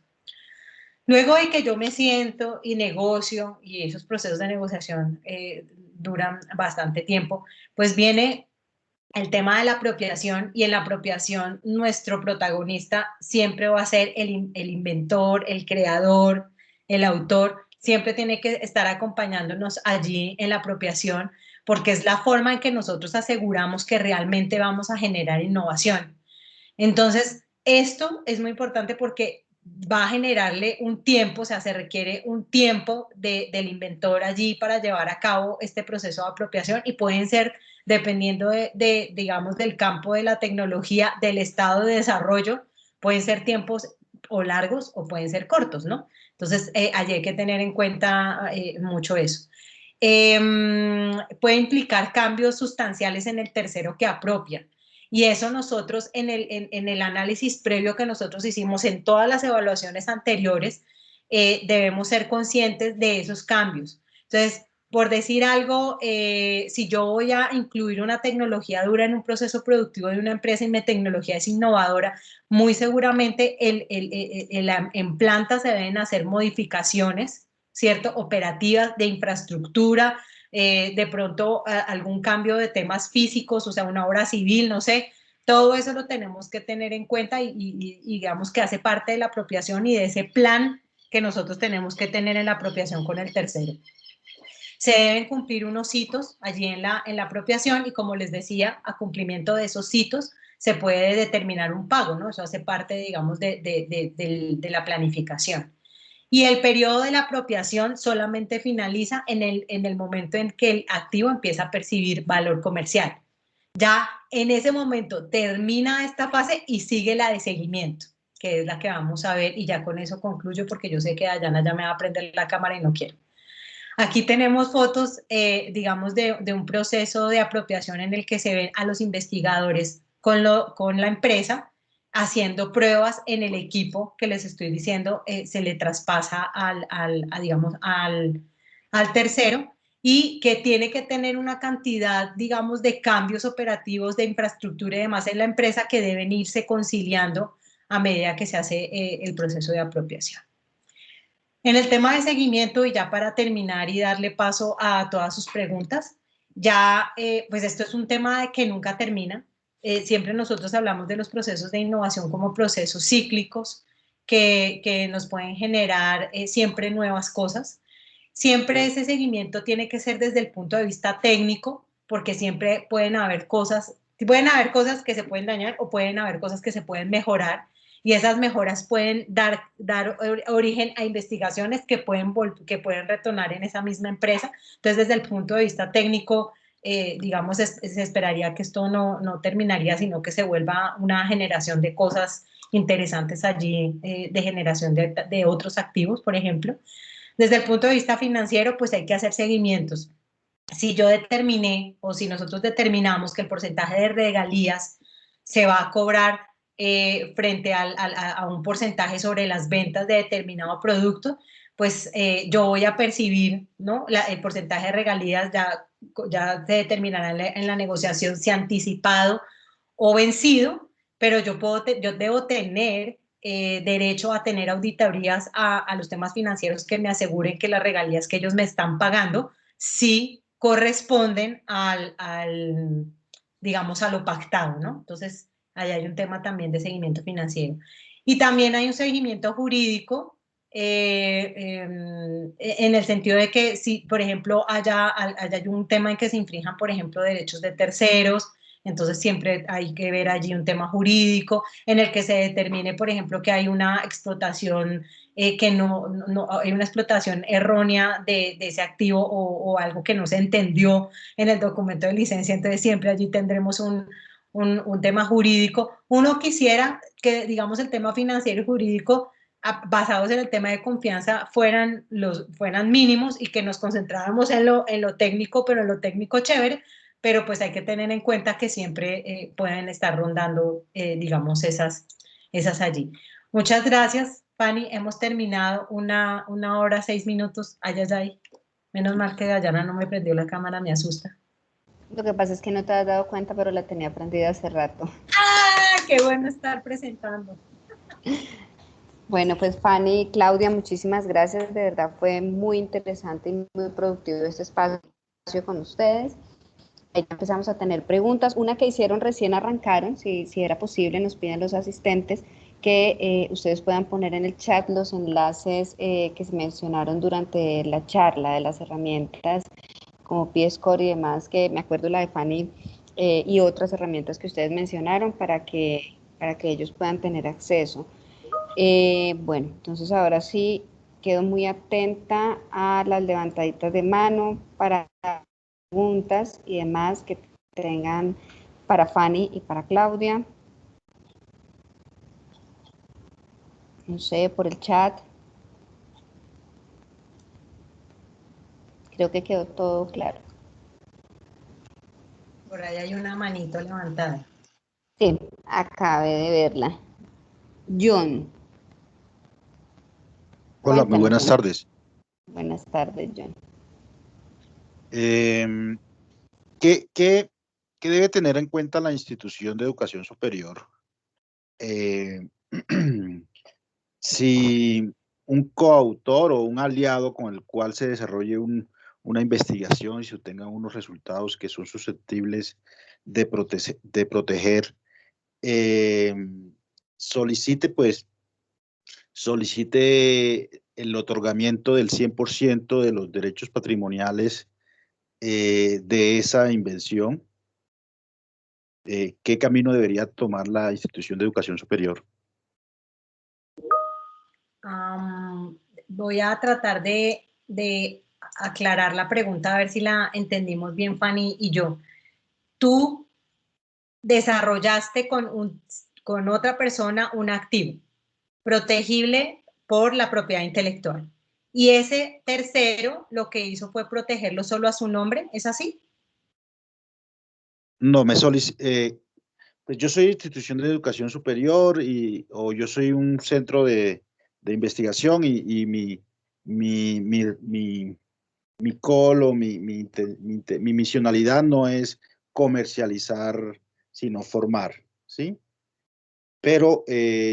Luego de que yo me siento y negocio, y esos procesos de negociación duran bastante tiempo, pues viene el tema de la apropiación, y en la apropiación nuestro protagonista siempre va a ser el inventor, el creador, el autor, siempre tiene que estar acompañándonos allí en la apropiación, porque es la forma en que nosotros aseguramos que realmente vamos a generar innovación. Entonces, esto es muy importante porque va a generarle un tiempo, o sea, se requiere un tiempo del inventor allí para llevar a cabo este proceso de apropiación, y pueden ser, dependiendo digamos, del campo de la tecnología, del estado de desarrollo, pueden ser tiempos o largos o pueden ser cortos, ¿no? Entonces, allí hay que tener en cuenta mucho eso. Puede implicar cambios sustanciales en el tercero que apropia. Y eso nosotros en el análisis previo que nosotros hicimos en todas las evaluaciones anteriores, debemos ser conscientes de esos cambios. Entonces, por decir algo, si yo voy a incluir una tecnología dura en un proceso productivo de una empresa y mi tecnología es innovadora, muy seguramente en planta se deben hacer modificaciones, ¿cierto? Operativas, de infraestructura, de pronto algún cambio de temas físicos, o sea, una obra civil, no sé, todo eso lo tenemos que tener en cuenta y digamos que hace parte de la apropiación y de ese plan que nosotros tenemos que tener en la apropiación con el tercero. Se deben cumplir unos hitos allí en la apropiación, y como les decía, a cumplimiento de esos hitos se puede determinar un pago, ¿no? Eso hace parte, digamos, de la planificación. Y el periodo de la apropiación solamente finaliza en el momento en que el activo empieza a percibir valor comercial. Ya en ese momento termina esta fase y sigue la de seguimiento, que es la que vamos a ver, y ya con eso concluyo porque yo sé que Dayana ya me va a prender la cámara y no quiero. Aquí tenemos fotos, digamos, de un proceso de apropiación en el que se ven a los investigadores con la empresa haciendo pruebas en el equipo que les estoy diciendo, se le traspasa digamos, al tercero, y que tiene que tener una cantidad, digamos, de cambios operativos, de infraestructura y demás en la empresa que deben irse conciliando a medida que se hace el proceso de apropiación. En el tema de seguimiento, y ya para terminar y darle paso a todas sus preguntas, ya pues esto es un tema que nunca termina. Siempre nosotros hablamos de los procesos de innovación como procesos cíclicos que nos pueden generar siempre nuevas cosas. Siempre ese seguimiento tiene que ser desde el punto de vista técnico, porque siempre pueden haber cosas que se pueden dañar o pueden haber cosas que se pueden mejorar, y esas mejoras pueden dar origen a investigaciones que pueden retornar en esa misma empresa. Entonces, desde el punto de vista técnico, digamos, se esperaría que esto no terminaría, sino que se vuelva una generación de cosas interesantes allí, de generación de otros activos, por ejemplo. Desde el punto de vista financiero, pues hay que hacer seguimientos. Si yo determiné, o si nosotros determinamos que el porcentaje de regalías se va a cobrar frente a un porcentaje sobre las ventas de determinado producto, pues yo voy a percibir, ¿no? El porcentaje de regalías ya se determinará en la negociación si anticipado o vencido, pero yo debo tener derecho a tener auditorías a los temas financieros que me aseguren que las regalías que ellos me están pagando sí corresponden digamos, a lo pactado, ¿no? Entonces, ahí hay un tema también de seguimiento financiero. Y también hay un seguimiento jurídico en el sentido de que si, por ejemplo, haya un tema en que se infrinjan, por ejemplo, derechos de terceros, entonces siempre hay que ver allí un tema jurídico en el que se determine, por ejemplo, que hay una explotación, que no hay una explotación errónea de ese activo o algo que no se entendió en el documento de licencia, entonces siempre allí tendremos un tema jurídico. Uno quisiera que, digamos, el tema financiero y jurídico basados en el tema de confianza fueran mínimos y que nos concentráramos en lo técnico, pero en lo técnico chévere, pero pues hay que tener en cuenta que siempre pueden estar rondando, digamos, esas allí. Muchas gracias, Fanny. Hemos terminado 1 hora, 6 minutos. Ay, ay, ay. Menos mal que Dayana no me prendió la cámara, me asusta. Lo que pasa es que no te has dado cuenta, pero la tenía prendida hace rato. ¡Ah! ¡Qué bueno estar presentando! Bueno, pues Fanny y Claudia, muchísimas gracias. De verdad fue muy interesante y muy productivo este espacio con ustedes. Ahí empezamos a tener preguntas. Una que hicieron recién arrancaron, si era posible, nos piden los asistentes que ustedes puedan poner en el chat los enlaces que se mencionaron durante la charla de las herramientas como P-Score y demás, que me acuerdo la de Fanny y otras herramientas que ustedes mencionaron para que ellos puedan tener acceso. Bueno, entonces ahora sí quedo muy atenta a las levantaditas de mano para preguntas y demás que tengan para Fanny y para Claudia. No sé, por el chat. Creo que quedó todo claro. Por ahí hay una manito levantada. Sí, acabé de verla. John. Hola, muy buenas John. tardes. Buenas tardes, John. ¿Qué debe tener en cuenta la institución de educación superior? Si un coautor o un aliado con el cual se desarrolle una investigación y se obtengan unos resultados que son susceptibles de proteger, solicite el otorgamiento del 100% de los derechos patrimoniales de esa invención. ¿Qué camino debería tomar la institución de educación superior? Voy a tratar de aclarar la pregunta, a ver si la entendimos bien, Fanny y yo. Tú desarrollaste con otra persona un activo protegible por la propiedad intelectual. Y ese tercero lo que hizo fue protegerlo solo a su nombre, ¿es así? No, pues yo soy institución de educación superior o yo soy un centro de investigación y mi call o mi misionalidad no es comercializar, sino formar, ¿sí? Pero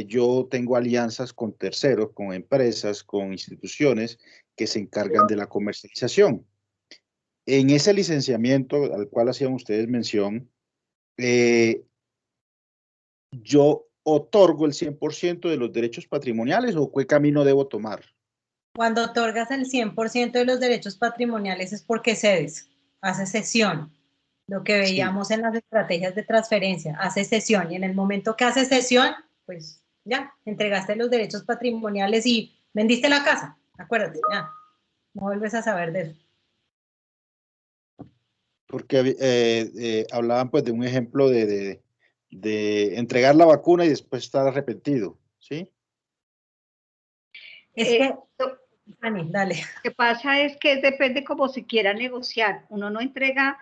yo tengo alianzas con terceros, con empresas, con instituciones que se encargan de la comercialización. En ese licenciamiento al cual hacían ustedes mención, yo otorgo el 100% de los derechos patrimoniales o qué camino debo tomar. Cuando otorgas el 100% de los derechos patrimoniales es porque cedes, haces cesión. Lo que veíamos en las estrategias de transferencia, haces cesión y en el momento que haces cesión, pues ya, entregaste los derechos patrimoniales y vendiste la casa, acuérdate, ya, no vuelves a saber de eso. Porque hablaban pues de un ejemplo de entregar la vacuna y después estar arrepentido, ¿sí? Es que, Ani, dale. Lo que pasa es que depende cómo se quiera negociar. Uno no entrega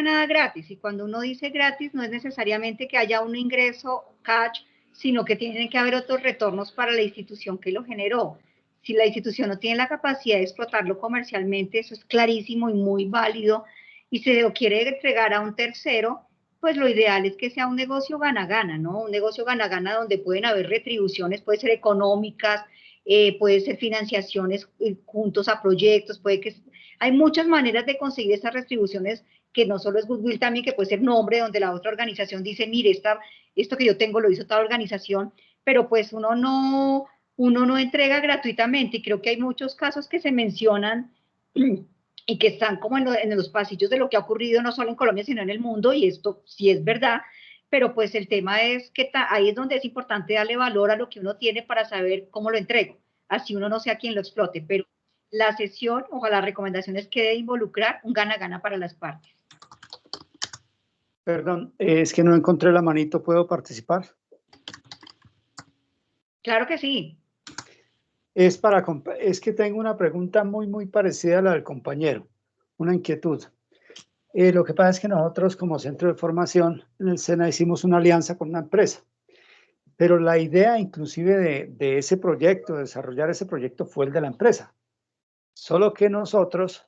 nada gratis y cuando uno dice gratis no es necesariamente que haya un ingreso cash, sino que tienen que haber otros retornos para la institución que lo generó. Si la institución no tiene la capacidad de explotarlo comercialmente, eso es clarísimo y muy válido y se lo quiere entregar a un tercero, pues lo ideal es que sea un negocio gana-gana, ¿no? Un negocio gana-gana donde pueden haber retribuciones, puede ser económicas, puede ser financiaciones juntos a proyectos, hay muchas maneras de conseguir estas retribuciones, que no solo es goodwill, también que puede ser nombre, donde la otra organización dice, mire, esto que yo tengo lo hizo tal organización, pero pues uno no entrega gratuitamente, y creo que hay muchos casos que se mencionan y que están como en los pasillos de lo que ha ocurrido no solo en Colombia, sino en el mundo, y esto sí es verdad, pero pues el tema es que ahí es donde es importante darle valor a lo que uno tiene para saber cómo lo entrego, así uno no sea quien lo explote, pero la sesión, ojalá, la recomendación es que debe involucrar un gana-gana para las partes. Perdón, es que no encontré la manito, ¿puedo participar? Claro que sí. Es que tengo una pregunta muy parecida a la del compañero, una inquietud. Lo que pasa es que nosotros como centro de formación en el SENA hicimos una alianza con una empresa, pero la idea inclusive de ese proyecto, de desarrollar ese proyecto, fue el de la empresa. Solo que nosotros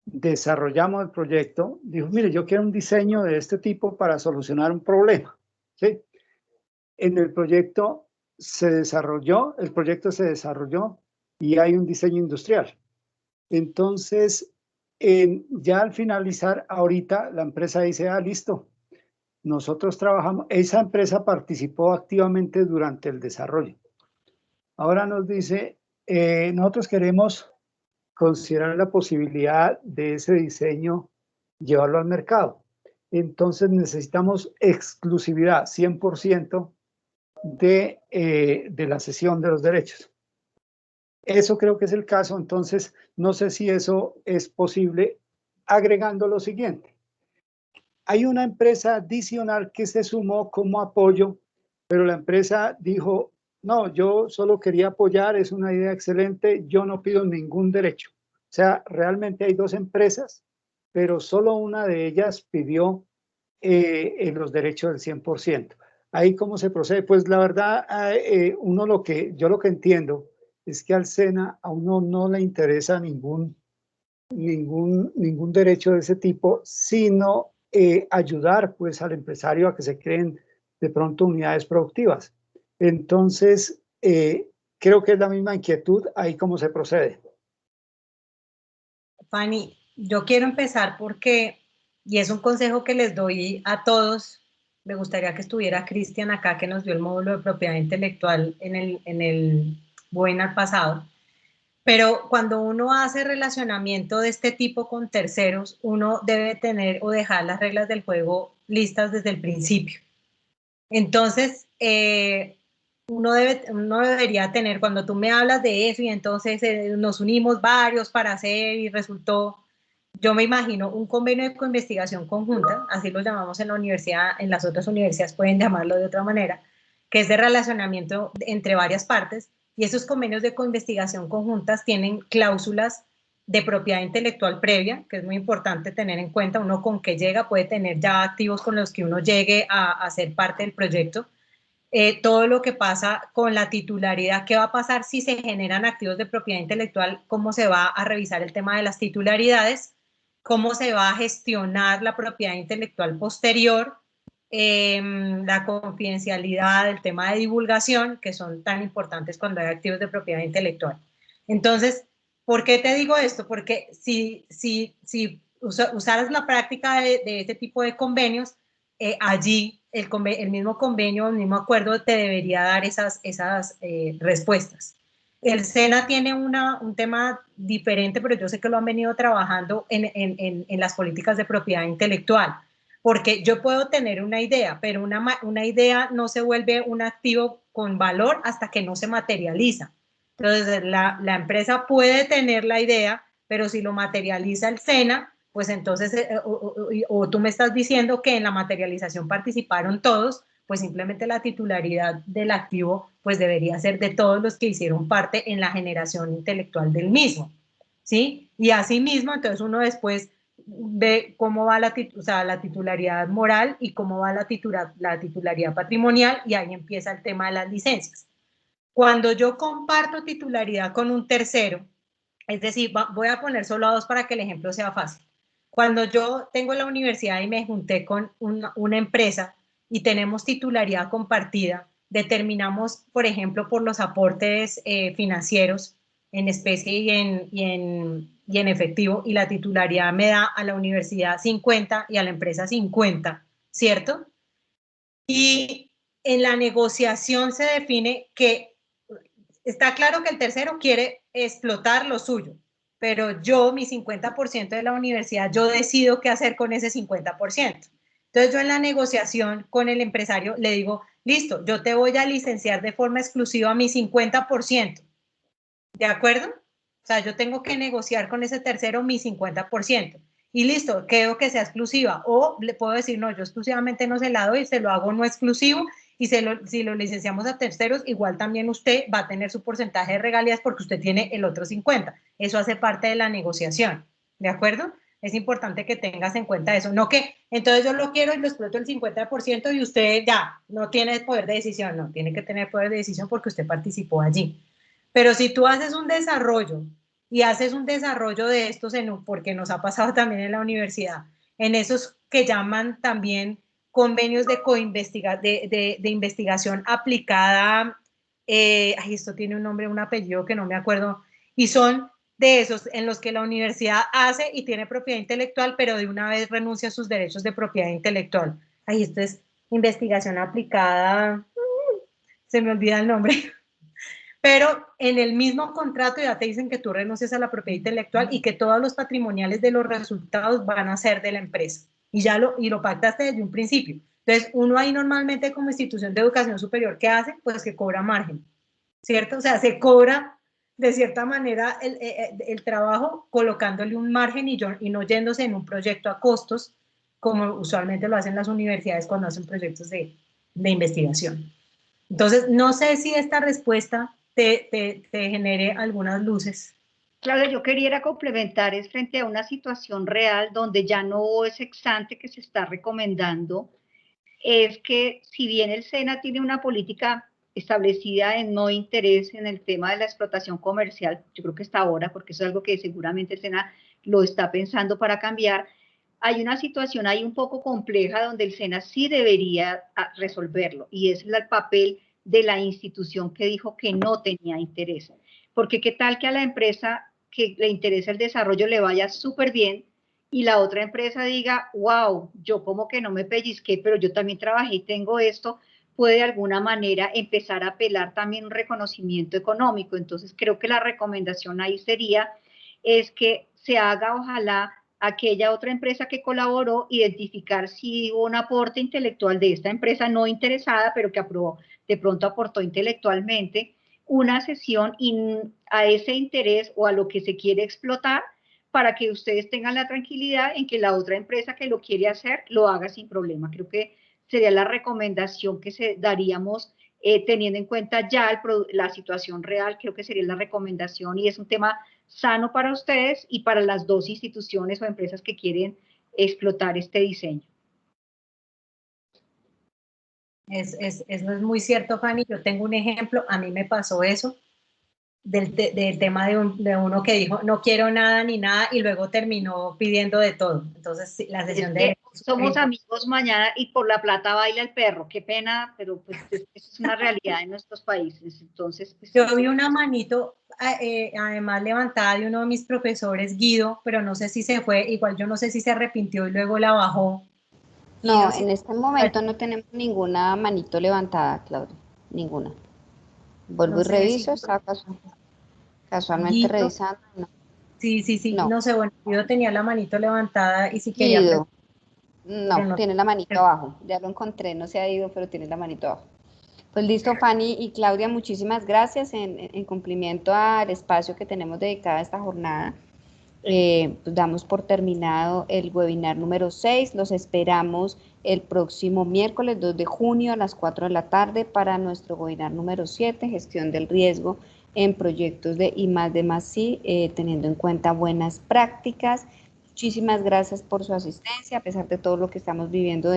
desarrollamos el proyecto, dijo, mire, yo quiero un diseño de este tipo para solucionar un problema, ¿sí? En el proyecto el proyecto se desarrolló y hay un diseño industrial. Entonces, ya al finalizar, ahorita la empresa dice, listo, nosotros trabajamos, esa empresa participó activamente durante el desarrollo. Ahora nos dice, nosotros queremos considerar la posibilidad de ese diseño, llevarlo al mercado. Entonces necesitamos exclusividad, 100% de la cesión de los derechos. Eso creo que es el caso, entonces no sé si eso es posible, agregando lo siguiente. Hay una empresa adicional que se sumó como apoyo, pero la empresa dijo, no, yo solo quería apoyar, es una idea excelente, yo no pido ningún derecho. O sea, realmente hay dos empresas, pero solo una de ellas pidió los derechos del 100%. Ahí cómo se procede, pues la verdad, yo lo que entiendo es que al SENA a uno no le interesa ningún derecho de ese tipo, sino ayudar pues al empresario a que se creen de pronto unidades productivas. Entonces, creo que es la misma inquietud, ahí cómo se procede. Fanny, yo quiero empezar porque, y es un consejo que les doy a todos, me gustaría que estuviera Cristian acá, que nos dio el módulo de propiedad intelectual en el webinar pasado, pero cuando uno hace relacionamiento de este tipo con terceros, uno debe tener o dejar las reglas del juego listas desde el principio. Entonces, uno debería tener, cuando tú me hablas de eso y entonces nos unimos varios para hacer y resultó, yo me imagino un convenio de coinvestigación conjunta, así lo llamamos en la universidad, en las otras universidades pueden llamarlo de otra manera, que es de relacionamiento entre varias partes, y esos convenios de coinvestigación conjuntas tienen cláusulas de propiedad intelectual previa, que es muy importante tener en cuenta. Uno con que llega puede tener ya activos con los que uno llegue a ser parte del proyecto. Todo lo que pasa con la titularidad, qué va a pasar si se generan activos de propiedad intelectual, cómo se va a revisar el tema de las titularidades, cómo se va a gestionar la propiedad intelectual posterior, la confidencialidad, el tema de divulgación, que son tan importantes cuando hay activos de propiedad intelectual. Entonces, ¿por qué te digo esto? Porque si usaras la práctica de este tipo de convenios, allí el mismo convenio, el mismo acuerdo te debería dar esas respuestas. El SENA tiene un tema diferente, pero yo sé que lo han venido trabajando en las políticas de propiedad intelectual, porque yo puedo tener una idea, pero una idea no se vuelve un activo con valor hasta que no se materializa. Entonces, la empresa puede tener la idea, pero si lo materializa el SENA, pues entonces, o tú me estás diciendo que en la materialización participaron todos, pues simplemente la titularidad del activo pues debería ser de todos los que hicieron parte en la generación intelectual del mismo, ¿sí? Y asimismo, entonces uno después ve cómo va la titularidad moral y cómo va la titularidad patrimonial, y ahí empieza el tema de las licencias. Cuando yo comparto titularidad con un tercero, es decir, voy a poner solo a dos para que el ejemplo sea fácil. Cuando yo tengo la universidad y me junté con una empresa y tenemos titularidad compartida, determinamos, por ejemplo, por los aportes financieros en especie y en efectivo, y la titularidad me da a la universidad 50 y a la empresa 50, ¿cierto? Y en la negociación se define que está claro que el tercero quiere explotar lo suyo, pero yo, mi 50% de la universidad, yo decido qué hacer con ese 50%. Entonces yo en la negociación con el empresario le digo, listo, yo te voy a licenciar de forma exclusiva mi 50%, ¿de acuerdo? O sea, yo tengo que negociar con ese tercero mi 50%. Y listo, quiero que sea exclusiva. O le puedo decir, no, yo exclusivamente no se la doy, se lo hago no exclusivo, y si lo licenciamos a terceros, igual también usted va a tener su porcentaje de regalías porque usted tiene el otro 50%. Eso hace parte de la negociación, ¿de acuerdo? Es importante que tengas en cuenta eso. No que, entonces yo lo quiero y lo exploto el 50% y usted ya no tiene poder de decisión. No, tiene que tener poder de decisión porque usted participó allí. Pero si tú haces un desarrollo y haces un desarrollo de estos, porque nos ha pasado también en la universidad, en esos que llaman también convenios de investigación aplicada, esto tiene un nombre, un apellido que no me acuerdo, y son de esos en los que la universidad hace y tiene propiedad intelectual, pero de una vez renuncia a sus derechos de propiedad intelectual. Esto es investigación aplicada, se me olvida el nombre. Pero en el mismo contrato ya te dicen que tú renuncias a la propiedad intelectual y que todos los patrimoniales de los resultados van a ser de la empresa. Y lo pactaste desde un principio. Entonces, uno ahí normalmente como institución de educación superior, ¿qué hace? Pues que cobra margen, ¿cierto? O sea, se cobra de cierta manera el trabajo colocándole un margen y no yéndose en un proyecto a costos, como usualmente lo hacen las universidades cuando hacen proyectos de investigación. Entonces, no sé si esta respuesta te genere algunas luces. Claro, yo quería complementar es frente a una situación real donde ya no es ex ante que se está recomendando, es que si bien el SENA tiene una política establecida en no interés en el tema de la explotación comercial, yo creo que está ahora, porque eso es algo que seguramente el SENA lo está pensando para cambiar, hay una situación ahí un poco compleja donde el SENA sí debería resolverlo, y es el papel de la institución que dijo que no tenía interés. Porque qué tal que a la empresa que le interesa el desarrollo le vaya súper bien y la otra empresa diga, wow, yo como que no me pellizqué, pero yo también trabajé y tengo esto, puede de alguna manera empezar a apelar también un reconocimiento económico. Entonces creo que la recomendación ahí sería es que se haga, ojalá, aquella otra empresa que colaboró, identificar si hubo un aporte intelectual de esta empresa no interesada, pero que aprobó, de pronto aportó intelectualmente, una sesión a ese interés o a lo que se quiere explotar, para que ustedes tengan la tranquilidad en que la otra empresa que lo quiere hacer lo haga sin problema. Creo que sería la recomendación que daríamos teniendo en cuenta ya la situación real. Creo que sería la recomendación y es un tema sano para ustedes y para las dos instituciones o empresas que quieren explotar este diseño. Eso es muy cierto, Fanny. Yo tengo un ejemplo, a mí me pasó eso, del tema de uno que dijo no quiero nada ni nada y luego terminó pidiendo de todo. Entonces, la sesión de... Somos amigos mañana y por la plata baila el perro. Qué pena, pero pues eso es una realidad en nuestros países. Entonces, pues, yo vi una manito además levantada de uno de mis profesores, Guido, pero no sé si se fue, igual yo no sé si se arrepintió y luego la bajó. No, en este momento no tenemos ninguna manito levantada, Claudia, ninguna. Vuelvo y reviso, está casualmente Guido, revisando. No. Sí, no sé, bueno, Guido tenía la manito levantada y si quería... Guido, no, tiene la manito abajo, ya lo encontré, no se ha ido, pero tiene la manito abajo. Pues listo, Fanny y Claudia, muchísimas gracias en cumplimiento al espacio que tenemos dedicado a esta jornada. Pues damos por terminado el webinar número 6, los esperamos el próximo miércoles 2 de junio a las 4 de la tarde para nuestro webinar número 7, gestión del riesgo en proyectos de I+D+I, teniendo en cuenta buenas prácticas. Muchísimas gracias por su asistencia, a pesar de todo lo que estamos viviendo,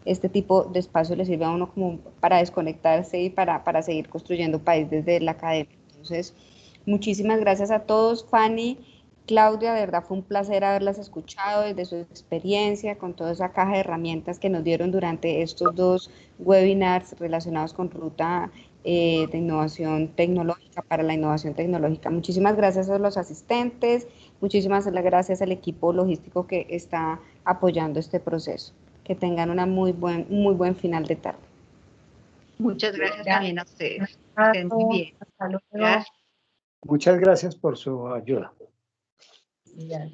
este tipo de espacio le sirve a uno como para desconectarse y para seguir construyendo país desde la academia. Entonces, muchísimas gracias a todos, Fanny, Claudia, de verdad fue un placer haberlas escuchado desde su experiencia, con toda esa caja de herramientas que nos dieron durante estos 2 webinars relacionados con ruta de innovación tecnológica, para la innovación tecnológica. Muchísimas gracias a los asistentes, muchísimas gracias al equipo logístico que está apoyando este proceso. Que tengan muy buen final de tarde. Muchas gracias también a ustedes. Estén muy bien. Hasta luego. Gracias. Muchas gracias por su ayuda. Ya.